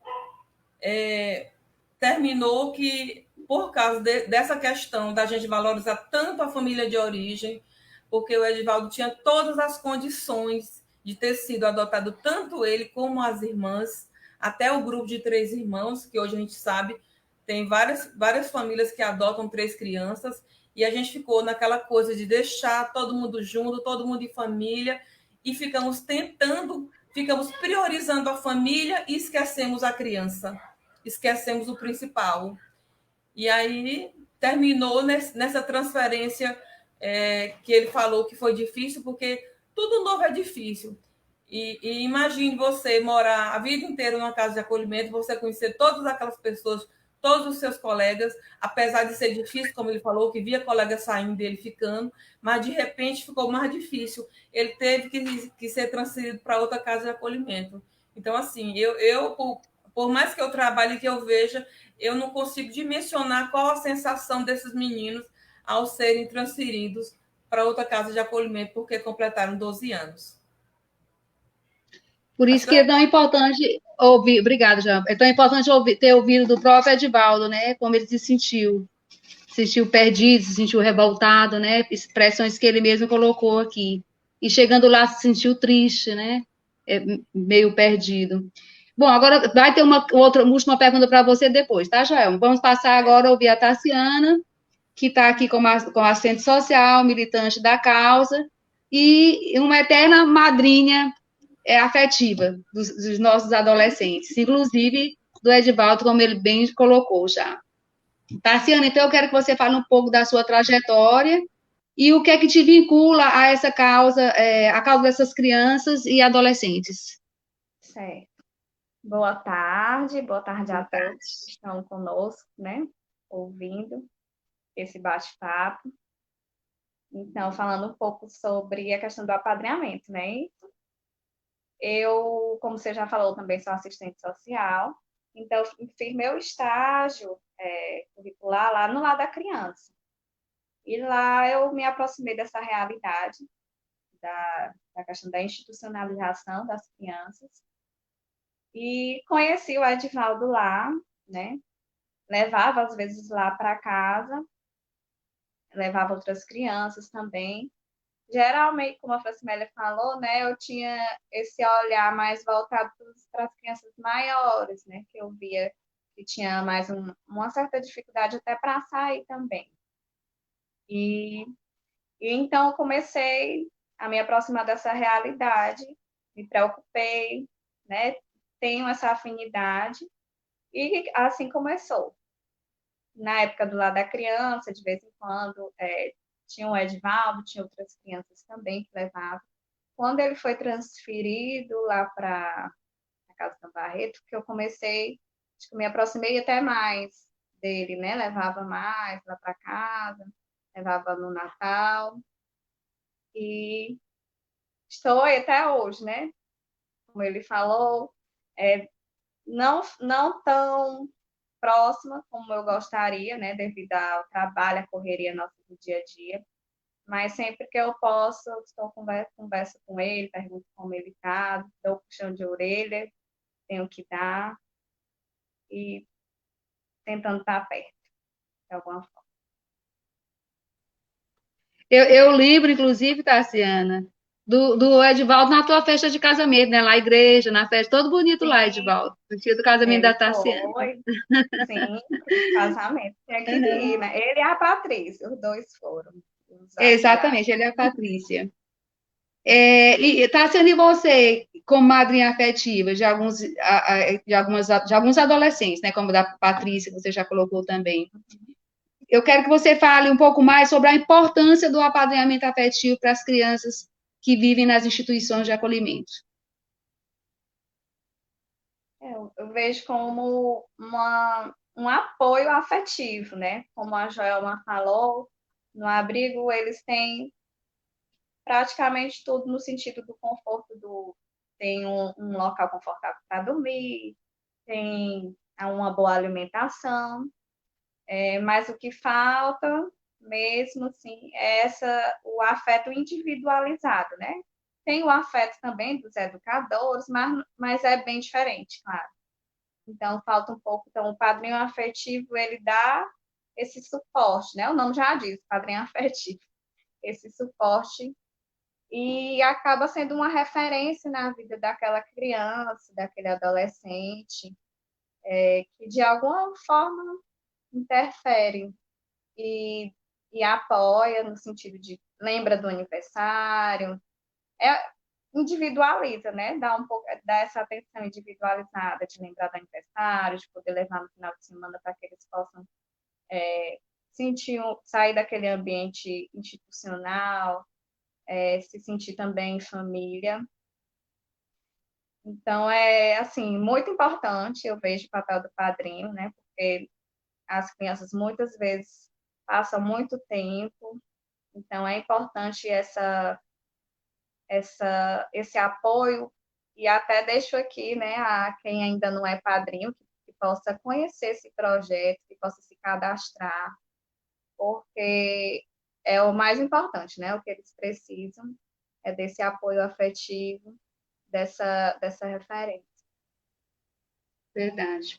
[SPEAKER 3] terminou que, por causa dessa questão da gente valorizar tanto a família de origem, porque o Edivaldo tinha todas as condições de ter sido adotado, tanto ele como as irmãs, até o grupo de 3 irmãos, que hoje a gente sabe, tem várias famílias que adotam 3 crianças, e a gente ficou naquela coisa de deixar todo mundo junto, todo mundo em família, e ficamos priorizando a família e esquecemos a criança, esquecemos o principal. E aí terminou nessa transferência que ele falou que foi difícil, porque tudo novo é difícil. E imagine você morar a vida inteira numa casa de acolhimento, você conhecer todas aquelas pessoas, todos os seus colegas, apesar de ser difícil, como ele falou, que via colegas saindo dele ficando, mas de repente ficou mais difícil. Ele teve que ser transferido para outra casa de acolhimento. Então, assim, eu por mais que eu trabalhe e que eu veja, eu não consigo dimensionar qual a sensação desses meninos ao serem transferidos para outra casa de acolhimento, porque completaram 12 anos.
[SPEAKER 1] Por
[SPEAKER 3] Acho
[SPEAKER 1] isso
[SPEAKER 3] que
[SPEAKER 1] que é tão importante ouvir, obrigada, João, é tão importante ter ouvido do próprio Edivaldo, né, como ele se sentiu perdido, se sentiu revoltado, né, expressões que ele mesmo colocou aqui, e chegando lá se sentiu triste, né, meio perdido. Bom, agora vai ter uma última pergunta para você depois, tá, Joel? Vamos passar agora a ouvir a Tassiana, que está aqui como assistente social, militante da causa, e uma eterna madrinha afetiva dos nossos adolescentes, inclusive do Edivaldo, como ele bem colocou já. Tassiana, então eu quero que você fale um pouco da sua trajetória e o que é que te vincula a essa causa, a causa dessas crianças e adolescentes.
[SPEAKER 2] Certo. Boa tarde a todos que estão conosco, né? Ouvindo esse bate-papo. Então, falando um pouco sobre a questão do apadrinhamento, né? Eu, como você já falou, também sou assistente social, então fiz meu estágio curricular lá no Lar da Criança. E lá eu me aproximei dessa realidade da questão da institucionalização das crianças e conheci o Edivaldo lá, né? Levava às vezes lá para casa, levava outras crianças também. Geralmente, como a Francimélia falou, né, eu tinha esse olhar mais voltado para as crianças maiores, né, que eu via que tinha mais uma certa dificuldade até para sair também. E então eu comecei a me aproximar dessa realidade, me preocupei, né, tenho essa afinidade e assim começou. Na época do lado da criança, de vez em quando, tinha o Edivaldo, tinha outras crianças também que levavam. Quando ele foi transferido lá para a Casa do Barreto, que eu comecei, acho que me aproximei até mais dele, né? Levava mais lá para casa, levava no Natal. E estou aí até hoje, né? Como ele falou, não tão próxima como eu gostaria, né? Devido ao trabalho, à correria nossa do dia a dia. Mas sempre que eu posso, eu converso com ele, pergunto como ele está, dou um puxão de orelha, tenho que dar e tentando estar perto, de alguma forma.
[SPEAKER 1] Eu lembro, inclusive, Tassiana, do Edivaldo na tua festa de casamento, né? Lá na igreja, na festa, todo bonito lá,
[SPEAKER 2] Sim,
[SPEAKER 1] Edivaldo, no dia do casamento da
[SPEAKER 2] ele
[SPEAKER 1] Tassiana.
[SPEAKER 2] foi, sim, casamento. Tinha que ir, né? Ele e a Patrícia, os dois foram, os afilhados.
[SPEAKER 1] Exatamente, ele é a Patrícia. E Tassiana, e você, como madrinha afetiva de alguns adolescentes, né? Como da Patrícia, que você já colocou também. Eu quero que você fale um pouco mais sobre a importância do apadrinhamento afetivo para as crianças que vivem nas instituições de acolhimento.
[SPEAKER 2] Eu vejo como um apoio afetivo, né? Como a Joelma falou, no abrigo eles têm praticamente tudo no sentido do conforto tem um local confortável para dormir, tem uma boa alimentação, mas o que falta mesmo assim é o afeto individualizado, né? Tem o afeto também dos educadores, mas é bem diferente, claro. Então, falta um pouco. Então, o padrinho afetivo, ele dá esse suporte, né? O nome já diz, padrinho afetivo. Esse suporte e acaba sendo uma referência na vida daquela criança, daquele adolescente, que de alguma forma interfere e, e apoia no sentido de lembra do aniversário, é, individualiza, né? Dá essa atenção individualizada de lembrar do aniversário, de poder levar no final de semana para que eles possam sair daquele ambiente institucional, se sentir também em família. Então, assim, muito importante, eu vejo o papel do padrinho, né? Porque as crianças muitas vezes passam muito tempo, então é importante esse apoio, e até deixo aqui, né, a quem ainda não é padrinho, que possa conhecer esse projeto, que possa se cadastrar, porque é o mais importante, né? O que eles precisam é desse apoio afetivo, dessa referência.
[SPEAKER 1] Verdade.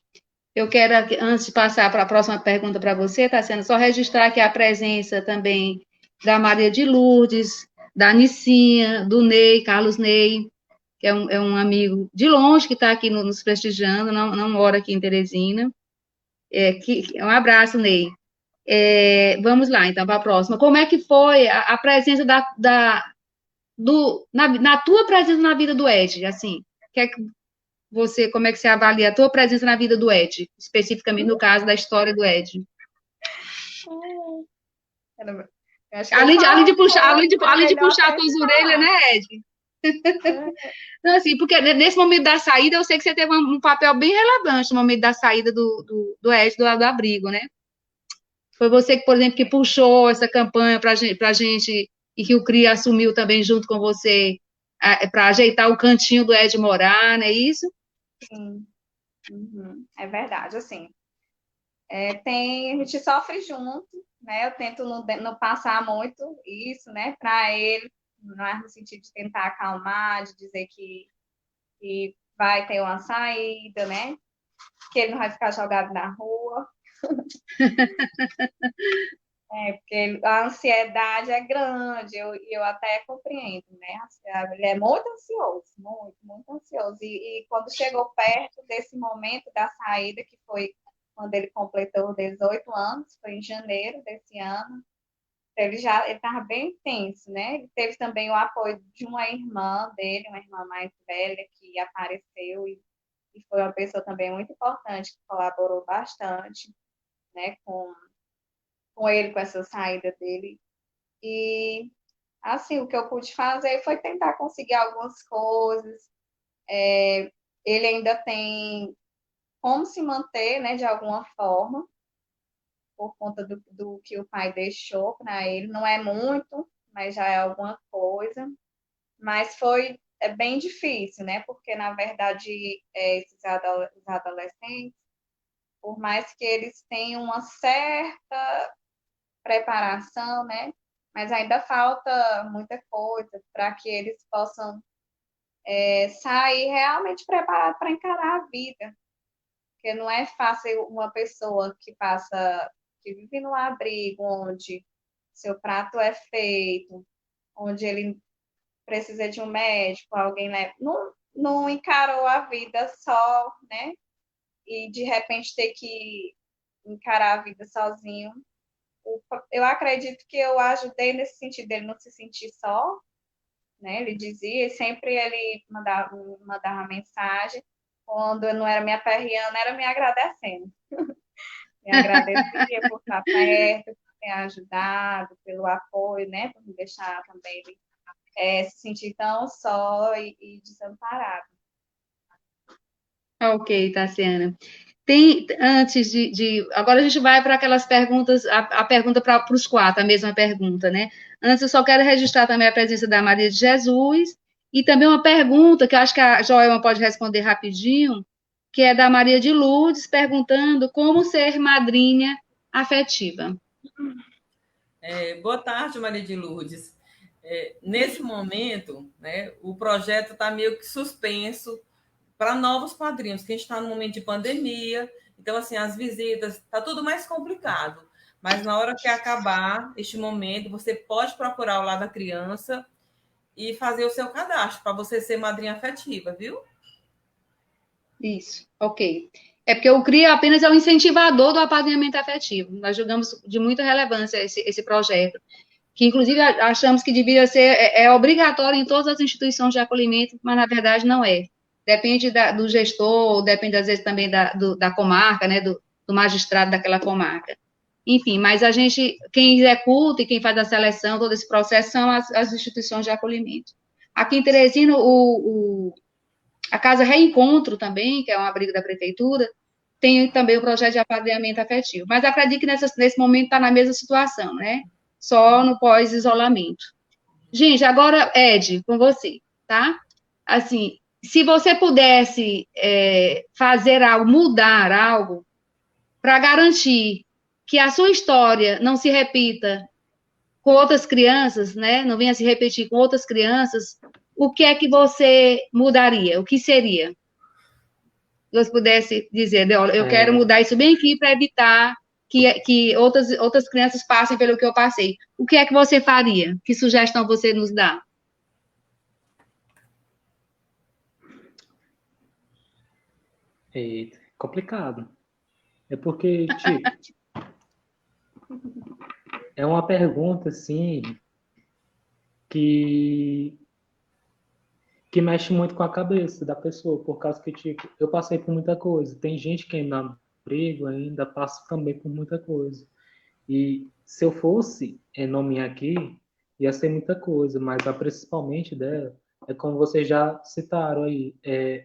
[SPEAKER 1] Eu quero, antes de passar para a próxima pergunta para você, Tassiana, só registrar aqui a presença também da Maria de Lourdes, da Nicinha, do Ney, Carlos Ney, que é um amigo de longe que está aqui nos prestigiando, não mora aqui em Teresina. Um abraço, Ney. Vamos lá, então, para a próxima. Como é que foi a presença na tua presença na vida do Ed? Assim, como é que você avalia a tua presença na vida do Ed, especificamente no caso da história do Ed?
[SPEAKER 2] Eu acho que eu falo um pouco,
[SPEAKER 1] Além de
[SPEAKER 2] melhor
[SPEAKER 1] puxar as
[SPEAKER 2] até
[SPEAKER 1] tuas
[SPEAKER 2] de
[SPEAKER 1] orelhas,
[SPEAKER 2] falar.
[SPEAKER 1] né, Ed? Então, assim, porque nesse momento da saída, eu sei que você teve um papel bem relevante no momento da saída do Ed do abrigo, né? Foi você que, por exemplo, que puxou essa campanha para a gente e que o CRIA assumiu também junto com você para ajeitar o cantinho do Ed morar, não é isso?
[SPEAKER 2] Sim, é verdade, assim. A gente sofre junto, né? Eu tento não passar muito isso, né, para ele, no sentido de tentar acalmar, de dizer que vai ter uma saída, né? Que ele não vai ficar jogado na rua. Porque a ansiedade é grande, eu até compreendo, né? Ele é muito ansioso, muito, muito ansioso. E quando chegou perto desse momento da saída, que foi quando ele completou 18 anos, foi em janeiro desse ano, ele estava bem tenso, né? Ele teve também o apoio de uma irmã dele, uma irmã mais velha, que apareceu e foi uma pessoa também muito importante, que colaborou bastante, né, com ele, com essa saída dele. E, assim, o que eu pude fazer foi tentar conseguir algumas coisas. Ele ainda tem como se manter, né, de alguma forma, por conta do que o pai deixou para ele. Não é muito, mas já é alguma coisa. Mas foi bem difícil, né? Porque, na verdade, esses adolescentes, por mais que eles tenham uma certa preparação, né? Mas ainda falta muita coisa para que eles possam sair realmente preparado para encarar a vida. Porque não é fácil uma pessoa que vive num abrigo onde seu prato é feito, onde ele precisa de um médico, alguém não encarou a vida só, né? E de repente ter que encarar a vida sozinho. Eu acredito que eu ajudei nesse sentido dele não se sentir só, né? Ele dizia, e sempre ele mandava uma mensagem, quando eu não era me aperreando, era me agradecendo. Me agradecia por estar perto, por ter ajudado, pelo apoio, né? Por me deixar também se sentir tão só e desamparado.
[SPEAKER 1] Ok, Tassiana. Antes agora a gente vai para aquelas perguntas, a pergunta para os quatro, a mesma pergunta, né? Antes eu só quero registrar também a presença da Maria de Jesus e também uma pergunta que eu acho que a Joelma pode responder rapidinho, que é da Maria de Lourdes, perguntando como ser madrinha afetiva.
[SPEAKER 3] Boa tarde, Maria de Lourdes. Nesse momento, né, o projeto está meio que suspenso para novos padrinhos, que a gente está no momento de pandemia, então, assim, as visitas, está tudo mais complicado. Mas na hora que acabar este momento, você pode procurar o Lar da Criança e fazer o seu cadastro para você ser madrinha afetiva, viu?
[SPEAKER 1] Isso, ok. É porque o CRIA apenas é o incentivador do apadrinhamento afetivo. Nós julgamos de muita relevância esse projeto, que inclusive achamos que deveria ser obrigatório em todas as instituições de acolhimento, mas na verdade não é. Depende do gestor, depende às vezes também da comarca, né, do magistrado daquela comarca. Enfim, mas quem executa e quem faz a seleção, todo esse processo, são as instituições de acolhimento. Aqui em Teresina, a Casa Reencontro também, que é um abrigo da prefeitura, tem também o projeto de apadrinhamento afetivo. Mas acredito que nesse momento está na mesma situação, né? Só no pós-isolamento. Gente, agora, Ed, com você, tá? Assim, se você pudesse fazer algo, mudar algo, para garantir que a sua história não se repita com outras crianças, né? Não venha se repetir com outras crianças, o que é que você mudaria? O que seria? Se você pudesse dizer, eu quero mudar isso bem aqui para evitar que outras crianças passem pelo que eu passei. O que é que você faria? Que sugestão você nos dá?
[SPEAKER 4] É complicado. É porque, tipo, é uma pergunta, assim, que mexe muito com a cabeça da pessoa, por causa que, tipo, eu passei por muita coisa. Tem gente que ainda emprego ainda passa também por muita coisa. E se eu fosse nomear aqui, ia ser muita coisa, mas a principalmente dela é como vocês já citaram aí,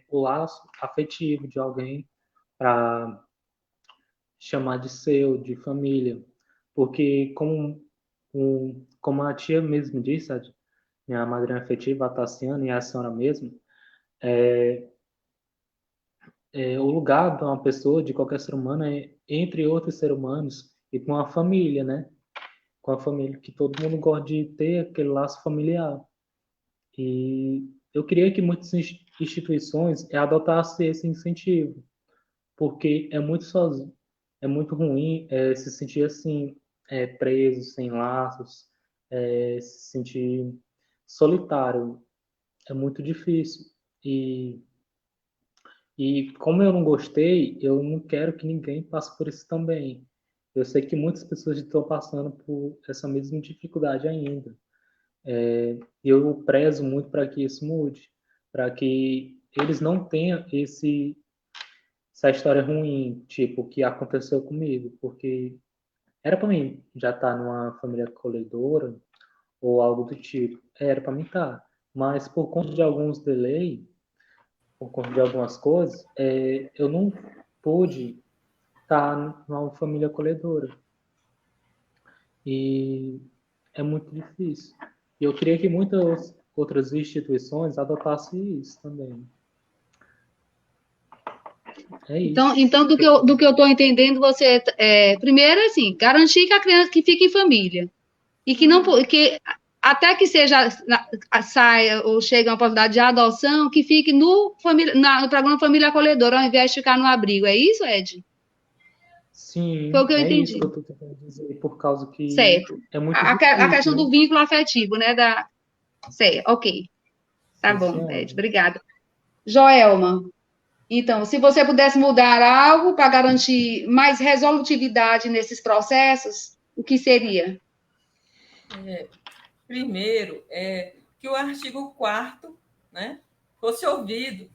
[SPEAKER 4] o laço afetivo de alguém para chamar de seu, de família. Porque como a tia mesmo disse, minha madrinha afetiva, a Tassiana, e a senhora mesmo, o lugar de uma pessoa, de qualquer ser humano, é entre outros seres humanos e com a família, né? Com a família, que todo mundo gosta de ter aquele laço familiar. E eu queria que muitas instituições adotassem esse incentivo, porque é muito ruim se sentir assim, preso, sem laços, se sentir solitário. É muito difícil. E como eu não gostei, eu não quero que ninguém passe por isso também. Eu sei que muitas pessoas estão passando por essa mesma dificuldade ainda. Eu prezo muito para que isso mude, para que eles não tenham essa história ruim, tipo, que aconteceu comigo, porque era para mim já estar numa família acolhedora ou algo do tipo, era para mim estar, mas por conta de alguns delays, por conta de algumas coisas, eu não pude estar numa família acolhedora. E é muito difícil. E eu queria que muitas outras instituições adotassem isso também. É isso.
[SPEAKER 1] Então do que eu estou entendendo, primeiro, assim, garantir que a criança que fique em família. E que até que seja, saia ou chegue uma oportunidade de adoção, que fique no programa Família Acolhedora, ao invés de ficar no abrigo. É isso, Ed? Foi o
[SPEAKER 4] Sim,
[SPEAKER 1] que eu
[SPEAKER 4] é isso
[SPEAKER 1] entendi.
[SPEAKER 4] que eu estou tentando dizer, por causa que
[SPEAKER 1] Certo.
[SPEAKER 4] é muito
[SPEAKER 1] A
[SPEAKER 4] difícil,
[SPEAKER 1] questão
[SPEAKER 4] né?
[SPEAKER 1] do vínculo afetivo, né? Certo, ok. Tá
[SPEAKER 4] Esse
[SPEAKER 1] bom, Ed,
[SPEAKER 4] ano.
[SPEAKER 1] obrigada. Joelma, então, se você pudesse mudar algo para garantir mais resolutividade nesses processos, o que seria?
[SPEAKER 3] Primeiro, que o artigo 4º, né, fosse ouvido.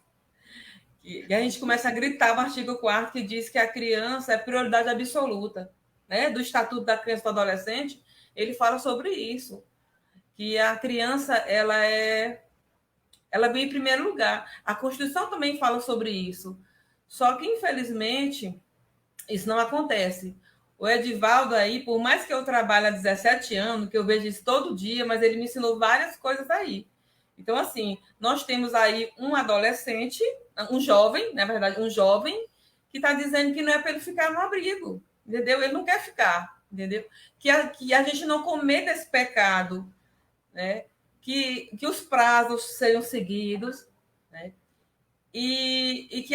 [SPEAKER 3] E a gente começa a gritar o artigo 4º que diz que a criança é prioridade absoluta, né? Do Estatuto da Criança e do Adolescente, ele fala sobre isso, que a criança ela vem em primeiro lugar. A Constituição também fala sobre isso. Só que, infelizmente, isso não acontece. O Edivaldo aí, por mais que eu trabalhe há 17 anos, que eu vejo isso todo dia, mas ele me ensinou várias coisas aí. Então, assim, nós temos aí um adolescente, um jovem, na verdade, um jovem, que está dizendo que não é para ele ficar no abrigo, entendeu? Ele não quer ficar, entendeu? Que a gente não cometa esse pecado, né? Que os prazos sejam seguidos, né? E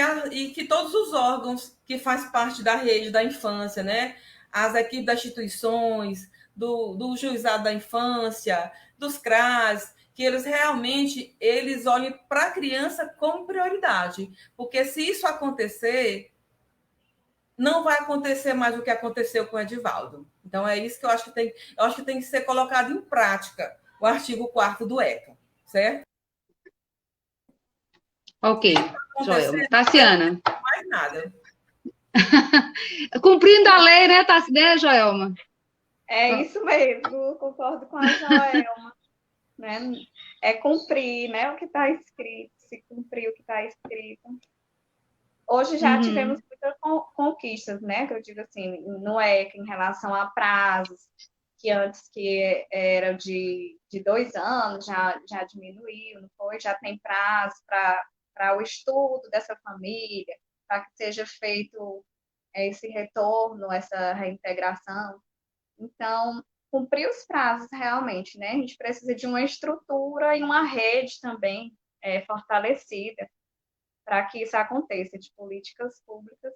[SPEAKER 3] que todos os órgãos que faz parte da rede da infância, né? As equipes das instituições, do juizado da infância, dos CRAS, que eles realmente eles olhem para a criança como prioridade. Porque se isso acontecer, não vai acontecer mais o que aconteceu com o Edivaldo. Então é isso que eu acho que tem que ser colocado em prática o artigo 4º do ECA, certo?
[SPEAKER 1] Ok, Joelma.
[SPEAKER 3] Acontecer,
[SPEAKER 1] Tassiana.
[SPEAKER 3] mais nada.
[SPEAKER 1] Cumprindo a lei, né, Joelma?
[SPEAKER 2] É isso mesmo, concordo com a Joelma, né? É cumprir, né, o que está escrito, se cumprir o que está escrito. Hoje já tivemos muitas conquistas, né? Que eu digo assim, no ECA, em relação a prazos, que antes que era de 2 anos, já diminuiu, não foi? Já tem prazo para o estudo dessa família, para que seja feito esse retorno, essa reintegração. Então, cumprir os prazos realmente, né? A gente precisa de uma estrutura e uma rede também fortalecida para que isso aconteça, de políticas públicas.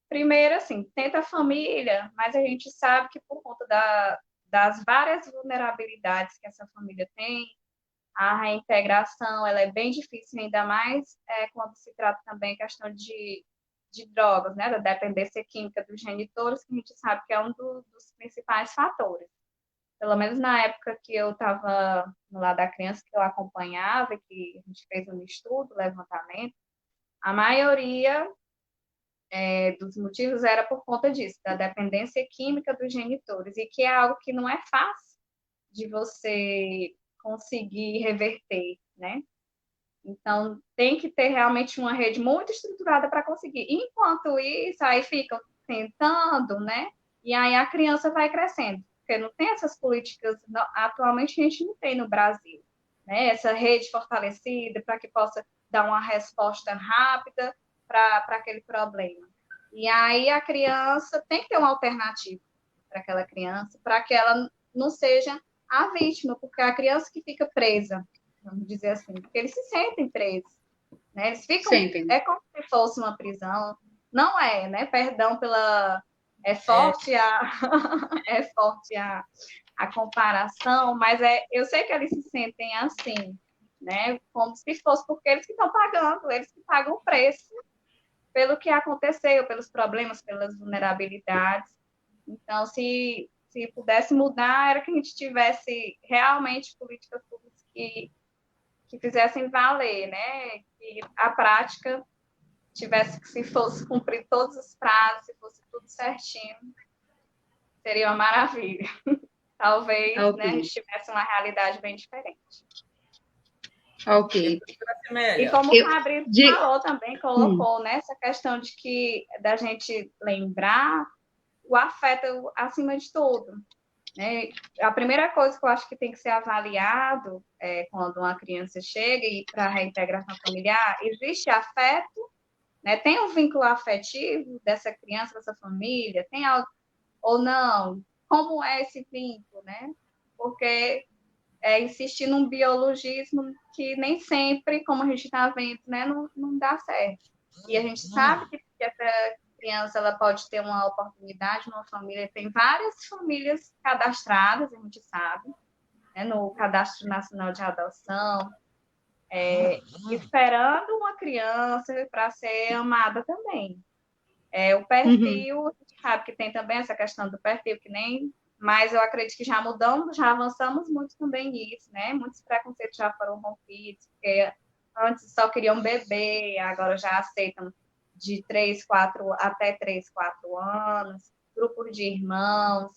[SPEAKER 2] Primeiro, assim, tenta a família, mas a gente sabe que por conta das várias vulnerabilidades que essa família tem, a reintegração ela é bem difícil, ainda mais quando se trata também questão de drogas, né, da dependência química dos genitores, que a gente sabe que é um dos principais fatores. Pelo menos na época que eu estava no lado da criança, que eu acompanhava, que a gente fez um estudo, levantamento, a maioria dos motivos era por conta disso, da dependência química dos genitores, e que é algo que não é fácil de você conseguir reverter, né? Então, tem que ter realmente uma rede muito estruturada para conseguir. Enquanto isso, aí ficam tentando, né? E aí a criança vai crescendo, porque não tem essas políticas, atualmente a gente não tem no Brasil, né? Essa rede fortalecida para que possa dar uma resposta rápida para aquele problema. E aí a criança tem que ter uma alternativa para aquela criança, para que ela não seja a vítima, porque a criança que fica presa, vamos dizer assim, porque eles se sentem presos, né? Eles ficam,
[SPEAKER 1] Sentem.
[SPEAKER 2] é como se fosse uma prisão, não é, né? Perdão pela, é forte a, é forte a comparação, mas eu sei que eles se sentem assim, né? Como se fosse porque eles que estão pagando, eles que pagam o preço pelo que aconteceu, pelos problemas, pelas vulnerabilidades. Então, se pudesse mudar, era que a gente tivesse realmente políticas públicas que fizessem valer, né? Que a prática tivesse que, se fosse cumprir todos os prazos, se fosse tudo certinho, seria uma maravilha. Talvez,
[SPEAKER 1] Ok,
[SPEAKER 2] né, a gente tivesse uma realidade bem diferente.
[SPEAKER 1] ok.
[SPEAKER 2] E como o Fabrício falou também, colocou, né, essa questão de que da gente lembrar o afeto acima de tudo. Né? A primeira coisa que eu acho que tem que ser avaliado quando uma criança chega e para a reintegração familiar, existe afeto, né? Tem um vínculo afetivo dessa criança, dessa família, tem algo ou não? Como é esse vínculo, né? Porque insistir num biologismo que nem sempre, como a gente está vendo, né, não dá certo. E a gente sabe que essa criança ela pode ter uma oportunidade numa família, tem várias famílias cadastradas, a gente sabe, né, no Cadastro Nacional de Adoção, esperando uma criança para ser amada também. O perfil, a gente sabe que tem também essa questão do perfil, mas eu acredito que já mudamos, já avançamos muito também nisso, né? Muitos preconceitos já foram rompidos, porque antes só queriam bebê, agora já aceitam de 3, 4 até 3, 4 anos, grupos de irmãos,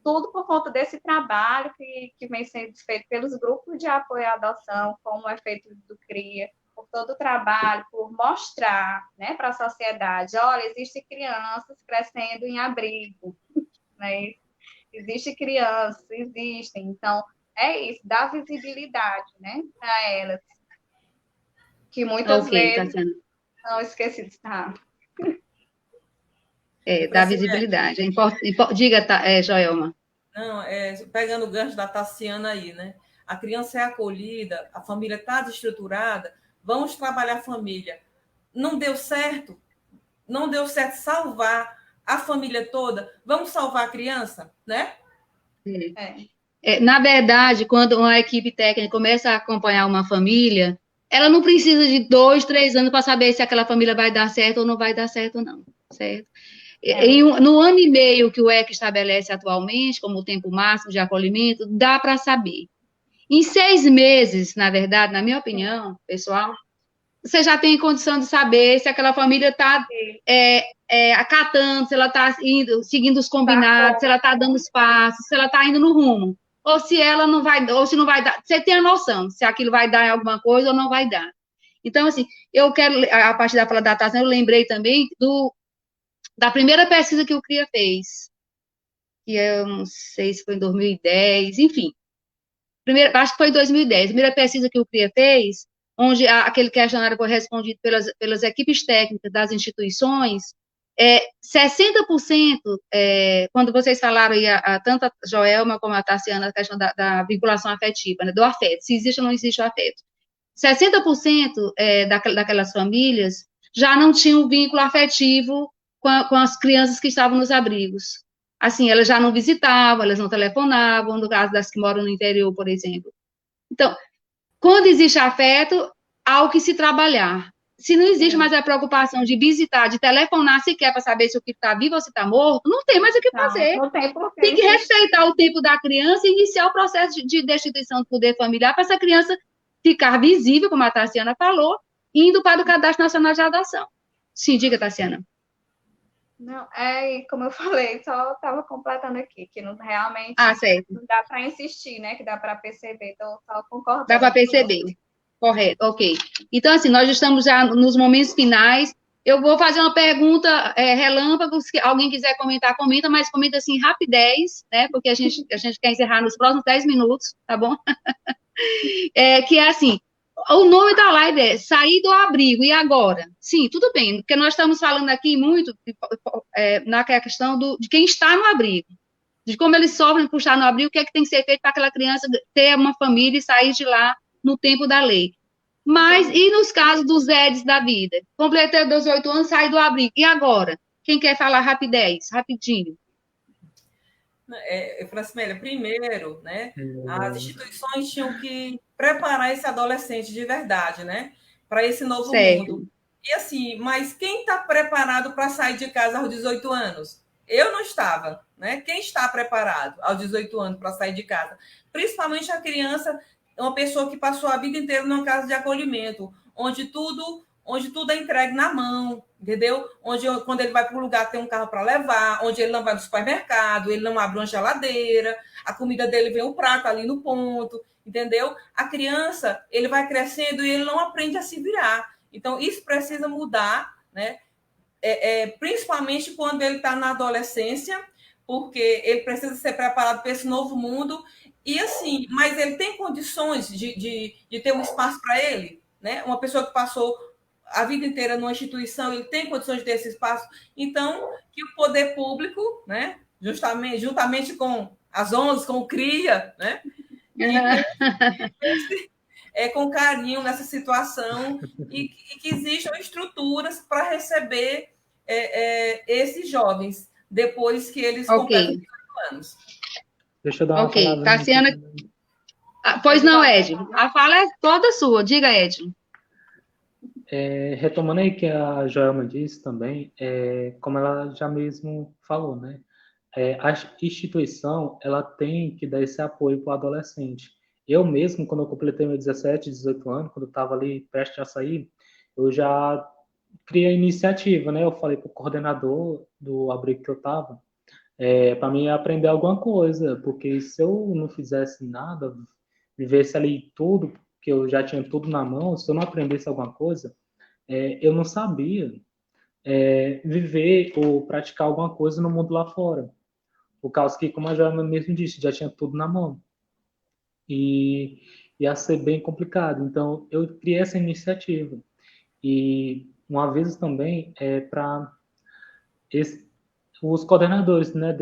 [SPEAKER 2] tudo por conta desse trabalho que vem sendo feito pelos grupos de apoio à adoção, como é feito do CRIA, por todo o trabalho, por mostrar, né, para a sociedade, olha, existem crianças crescendo em abrigo, né? Existem crianças, existem. Então, é isso, dá visibilidade, né, para elas, que muitas vezes
[SPEAKER 1] Tassiana.
[SPEAKER 2] não esquecidas, tá?
[SPEAKER 1] Dá visibilidade. Diga, Joelma.
[SPEAKER 3] Não, pegando o gancho da Tassiana aí, né? A criança é acolhida, a família está desestruturada, vamos trabalhar a família. Não deu certo salvar a família toda, vamos salvar a criança, né?
[SPEAKER 1] Na verdade, quando uma equipe técnica começa a acompanhar uma família, ela não precisa de 2, 3 anos para saber se aquela família vai dar certo ou não vai dar certo, não, certo? No ano e meio que o ECA estabelece atualmente, como o tempo máximo de acolhimento, dá para saber. Em 6 meses, na verdade, na minha opinião, pessoal, você já tem condição de saber se aquela família está acatando, se ela está seguindo os combinados, se ela está dando espaço, se ela está indo no rumo, ou se ela não vai, ou se não vai dar. Você tem a noção se aquilo vai dar em alguma coisa ou não vai dar. Então, assim, eu quero, a partir da fala da Tassiana, eu lembrei também da primeira pesquisa que o CRIA fez, que eu não sei se foi em 2010, enfim. Acho que foi em 2010. A primeira pesquisa que o CRIA fez, onde aquele questionário foi respondido pelas equipes técnicas das instituições, 60%, quando vocês falaram aí, tanto a Joelma como a Tassiana, a questão da vinculação afetiva, né, do afeto, se existe ou não existe o afeto. 60% daquelas famílias já não tinham vínculo afetivo com as crianças que estavam nos abrigos. Assim, elas já não visitavam, elas não telefonavam, no caso das que moram no interior, por exemplo. Então, quando existe afeto, há o que se trabalhar. Se não existe mais a preocupação de visitar, de telefonar sequer para saber se o que está vivo ou se está morto, não tem mais o que fazer.
[SPEAKER 2] Não
[SPEAKER 1] tem que respeitar o tempo da criança e iniciar o processo de destituição do poder familiar para essa criança ficar visível, como a Tassiana falou, indo para o Cadastro Nacional de Adoção. Sim, diga, Tassiana.
[SPEAKER 2] Não, como eu falei, só estava completando aqui, que não realmente não dá para insistir, né? Que dá para perceber, então só concordando.
[SPEAKER 1] Dá para perceber, correto, ok. Então, assim, nós estamos já nos momentos finais. Eu vou fazer uma pergunta relâmpago, se alguém quiser comentar, comenta, mas comenta assim, rapidez, né? Porque a gente quer encerrar nos próximos 10 minutos, tá bom? Que é assim, o nome da live é Sair do Abrigo, e agora? Sim, tudo bem, porque nós estamos falando aqui muito na questão de quem está no abrigo, de como eles sofrem por estar no abrigo, o que é que tem que ser feito para aquela criança ter uma família e sair de lá no tempo da lei. Mas, e nos casos dos EDs da vida? Completei 18 anos, saí do abrigo, e agora? Quem quer falar rapidez? Rapidinho.
[SPEAKER 3] Francimélia, primeiro, né, as instituições tinham que preparar esse adolescente de verdade, né, para esse novo mundo. E assim, mas quem está preparado para sair de casa aos 18 anos? Eu não estava, né? Quem está preparado aos 18 anos para sair de casa? Principalmente a criança, uma pessoa que passou a vida inteira numa casa de acolhimento, onde tudo é entregue na mão, entendeu? Quando ele vai para um lugar, tem um carro para levar, onde ele não vai no supermercado, ele não abre uma geladeira, a comida dele vem o prato ali no ponto, entendeu? A criança, ele vai crescendo e ele não aprende a se virar. Então, isso precisa mudar, né? Principalmente quando ele está na adolescência, porque ele precisa ser preparado para esse novo mundo. E assim, mas ele tem condições de ter um espaço para ele, né? Uma pessoa que passou a vida inteira numa instituição, ele tem condições de ter esse espaço. Então, que o poder público, né, juntamente com as ONGs, com o CRIA, né, com carinho nessa situação e que existam estruturas para receber esses jovens depois que eles completam 18 anos.
[SPEAKER 4] Deixa eu dar uma palavra.
[SPEAKER 1] Tassiana... Pois não, Ed. A fala é toda sua. Diga, Ed.
[SPEAKER 4] Retomando aí que a Joelma disse também, como ela já mesmo falou, né? A instituição, ela tem que dar esse apoio para o adolescente. Eu mesmo, quando eu completei meus 17, 18 anos, quando eu estava ali prestes a sair, eu já criei a iniciativa, né? Eu falei para o coordenador do abrigo que eu estava, para mim aprender alguma coisa, porque se eu não fizesse nada, vivesse ali tudo, que eu já tinha tudo na mão, se eu não aprendesse alguma coisa, eu não sabia viver ou praticar alguma coisa no mundo lá fora. Por causa que, como a Joana mesmo disse, já tinha tudo na mão. E ia ser bem complicado. Então, eu criei essa iniciativa. E uma vez também para os coordenadores, né,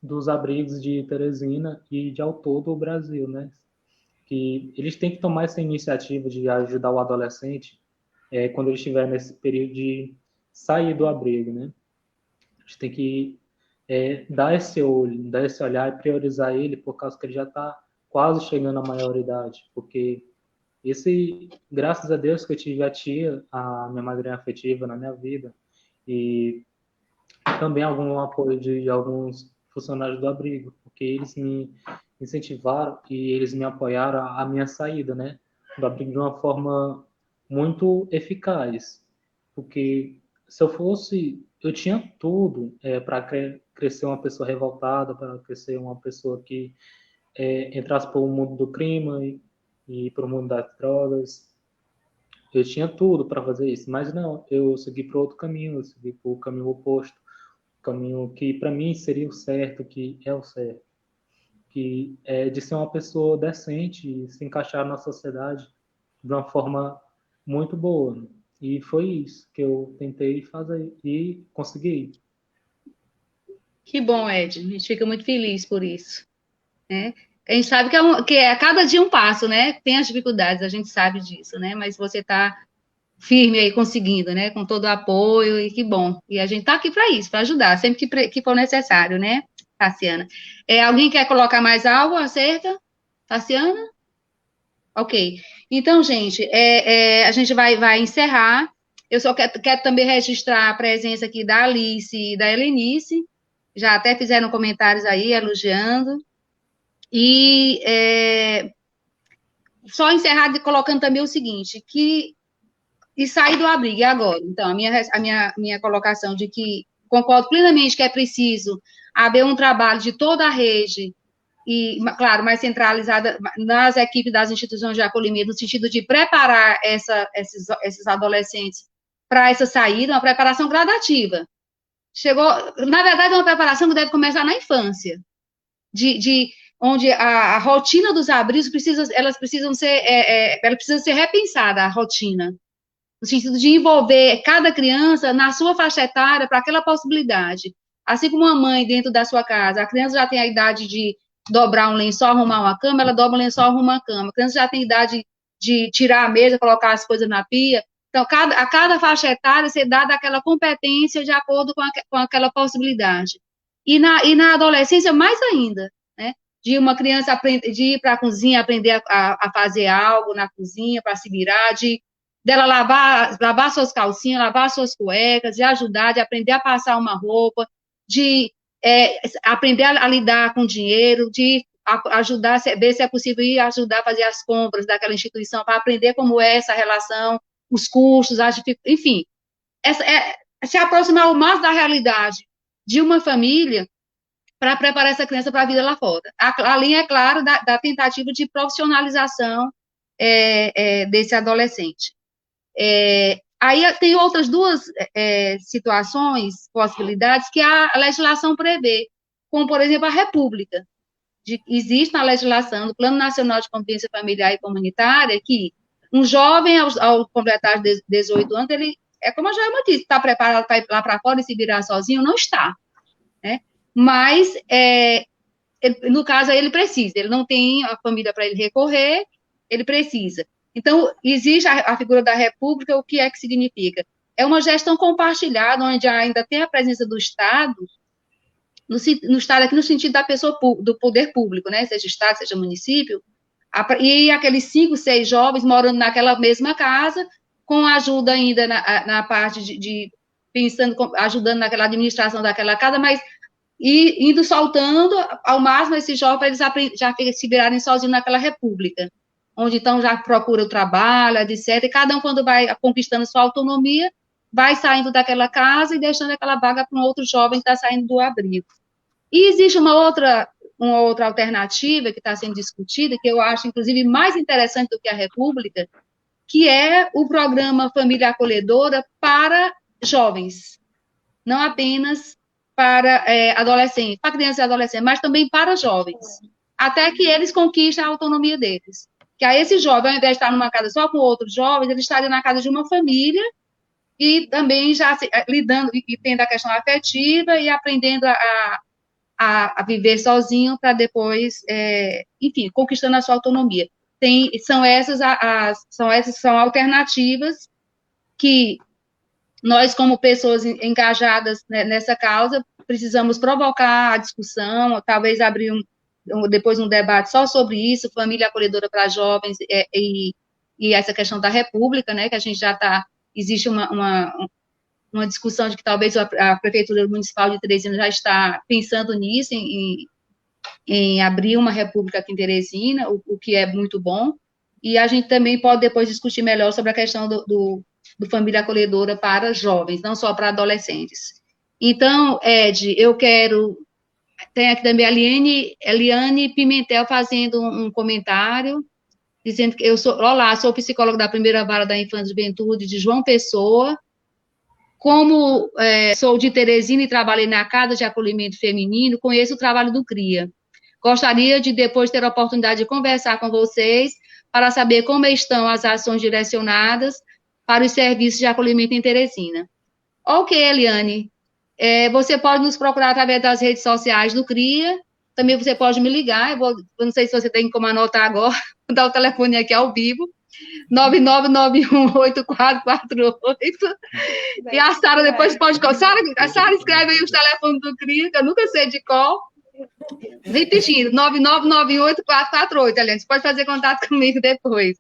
[SPEAKER 4] dos abrigos de Teresina e de ao todo o Brasil, né, que eles têm que tomar essa iniciativa de ajudar o adolescente quando ele estiver nesse período de sair do abrigo, né. A gente tem que dar esse olho, dar esse olhar e priorizar ele por causa que ele já está quase chegando à maioridade, porque graças a Deus que eu tive a tia, a minha madrinha afetiva na minha vida, e também algum apoio de alguns funcionários do abrigo, porque eles me incentivaram e eles me apoiaram a minha saída, né, do abrigo de uma forma muito eficaz, porque se eu tinha tudo para crescer uma pessoa revoltada, para crescer uma pessoa que entrasse para o mundo do crime e para o mundo das drogas. Eu tinha tudo para fazer isso, mas não, eu segui para outro caminho, eu segui para o caminho oposto, o caminho que para mim seria o certo, que é o certo, que é de ser uma pessoa decente e se encaixar na sociedade de uma forma muito boa. E foi isso que eu tentei fazer e consegui.
[SPEAKER 1] Que bom, Ed. A gente fica muito feliz por isso, né? A gente sabe que é a cada dia um passo, né? Tem as dificuldades, a gente sabe disso, né? Mas você está firme aí, conseguindo, né? Com todo o apoio, e que bom. E a gente está aqui para isso, para ajudar, sempre que for necessário, né, Tassiana? Alguém quer colocar mais algo acerca? Tassiana? Ok. Então, gente, a gente vai encerrar. Eu só quero também registrar a presença aqui da Alice e da Helenice. Já até fizeram comentários aí, elogiando. E só encerrar colocando também o seguinte, e sair do abrigo, e agora? Então, a minha colocação de que concordo plenamente que é preciso haver um trabalho de toda a rede, e, claro, mais centralizada nas equipes das instituições de acolhimento, no sentido de preparar esses adolescentes para essa saída, uma preparação gradativa. Na verdade, é uma preparação que deve começar na infância, onde a rotina dos abrigos ela precisa ser repensada, a rotina, no sentido de envolver cada criança na sua faixa etária para aquela possibilidade. Assim como uma mãe dentro da sua casa, a criança já tem a idade de dobrar um lençol, arrumar uma cama, ela dobra um lençol, arruma uma cama. A criança já tem idade de tirar a mesa, colocar as coisas na pia. Então, a cada faixa etária ser dada aquela competência de acordo com aquela possibilidade. E na adolescência, mais ainda, né? De uma criança de ir para a cozinha, aprender a fazer algo na cozinha, para se virar, dela lavar suas calcinhas, lavar suas cuecas, de ajudar, de aprender a passar uma roupa, de aprender a lidar com dinheiro, de ajudar, ver se é possível ir ajudar a fazer as compras daquela instituição, para aprender como é essa relação, os custos, enfim, se aproximar o mais da realidade de uma família para preparar essa criança para a vida lá fora. A linha, é claro, da tentativa de profissionalização desse adolescente. Aí tem outras duas situações, possibilidades, que a legislação prevê, como, por exemplo, a República. Existe na legislação do Plano Nacional de Convivência Familiar e Comunitária que um jovem, ao completar 18 anos, ele, como a Joelma disse, está preparado para ir lá para fora e se virar sozinho? Não está, né? Mas no caso, aí ele precisa, ele não tem a família para ele recorrer, ele precisa. Então, existe a figura da República, o que é que significa? É uma gestão compartilhada, onde ainda tem a presença do Estado, no Estado aqui no sentido da pessoa, do poder público, né? Seja Estado, seja município, e aqueles 5, 6 jovens morando naquela mesma casa, com ajuda ainda na parte pensando, ajudando naquela administração daquela casa, mas indo soltando ao máximo esses jovens para eles já se virarem sozinhos naquela república, onde então já procura o trabalho, etc. E cada um, quando vai conquistando sua autonomia, vai saindo daquela casa e deixando aquela vaga para um outro jovem que está saindo do abrigo. E existe uma outra alternativa que está sendo discutida, que eu acho, inclusive, mais interessante do que a República, que é o programa Família Acolhedora para jovens, não apenas para adolescentes, para crianças e adolescentes, mas também para jovens, até que eles conquistem a autonomia deles. Que aí esse jovem, ao invés de estar numa casa só com outros jovens, ele estaria na casa de uma família e também já lidando e tendo a questão afetiva e aprendendo a viver sozinho para depois, enfim, conquistando a sua autonomia. São alternativas que nós, como pessoas engajadas nessa causa, precisamos provocar a discussão, talvez abrir depois um debate só sobre isso, família acolhedora para jovens e essa questão da república, né, que a gente já está, existe uma discussão de que talvez a Prefeitura Municipal de Teresina já está pensando nisso, em abrir uma república aqui em Teresina, o que é muito bom, e a gente também pode depois discutir melhor sobre a questão do família acolhedora para jovens, não só para adolescentes. Então, Ed, tem aqui também a Eliane Pimentel fazendo um comentário, dizendo que sou psicóloga da primeira vara da infância e juventude de João Pessoa, como sou de Teresina e trabalhei na Casa de Acolhimento Feminino, conheço o trabalho do CRIA. Gostaria de depois ter a oportunidade de conversar com vocês para saber como estão as ações direcionadas para os serviços de acolhimento em Teresina. Ok, Eliane, você pode nos procurar através das redes sociais do CRIA, também você pode me ligar, eu não sei se você tem como anotar agora, vou dar o telefone aqui ao vivo, 99918448, e a Sara depois pode... A Sara escreve aí os telefones do CRIA, que eu nunca sei de qual. Repetindo, 99918448, Eliane, você pode fazer contato comigo depois.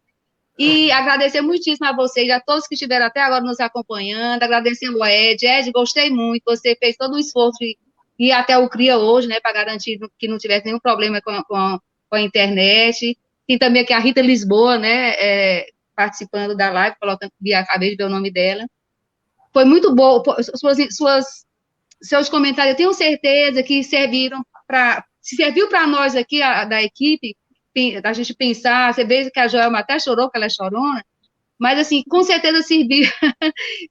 [SPEAKER 1] E agradecer muitíssimo a vocês, a todos que estiveram até agora nos acompanhando, agradecer ao Ed, gostei muito, você fez todo um esforço de ir até o CRIA hoje, né, para garantir que não tivesse nenhum problema com a internet. Tem também aqui a Rita Lisboa, né, participando da live, acabei de ver o nome dela. Foi muito bom, seus comentários, eu tenho certeza que serviu para nós aqui, da equipe, a gente pensar, você vê que a Joelma até chorou, porque ela é chorona, mas, assim, com certeza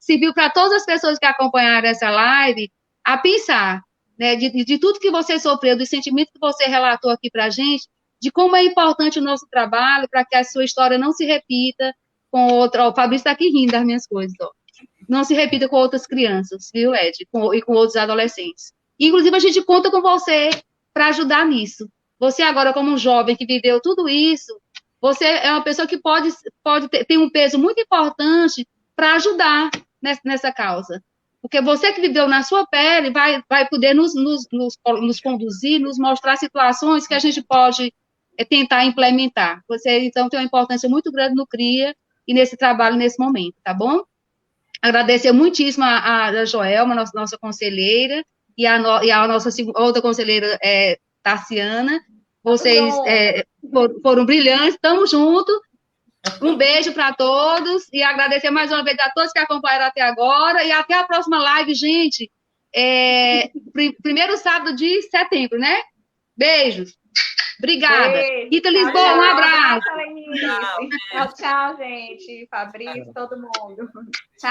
[SPEAKER 1] serviu para todas as pessoas que acompanharam essa live a pensar, né, de tudo que você sofreu, do sentimento que você relatou aqui para a gente, de como é importante o nosso trabalho para que a sua história não se repita com outra... O Fabrício está aqui rindo das minhas coisas, ó. Não se repita com outras crianças, viu, Ed? E com outros adolescentes. Inclusive, a gente conta com você para ajudar nisso. Você agora, como um jovem que viveu tudo isso, você é uma pessoa que pode ter um peso muito importante para ajudar nessa causa. Porque você que viveu na sua pele vai poder nos conduzir, nos mostrar situações que a gente pode tentar implementar. Você, então, tem uma importância muito grande no CRIA e nesse trabalho, nesse momento, tá bom? Agradecer muitíssimo a Joelma, nossa conselheira, e a nossa outra conselheira, Tarciana. Vocês foram brilhantes, estamos juntos. Um beijo para todos e agradecer mais uma vez a todos que acompanharam até agora e até a próxima live, gente. Primeiro sábado de setembro, né? Beijos. Obrigada.
[SPEAKER 2] Beijo.
[SPEAKER 1] Rita Lisboa, um abraço.
[SPEAKER 2] Tchau, gente. Fabrício, todo mundo. Tchau.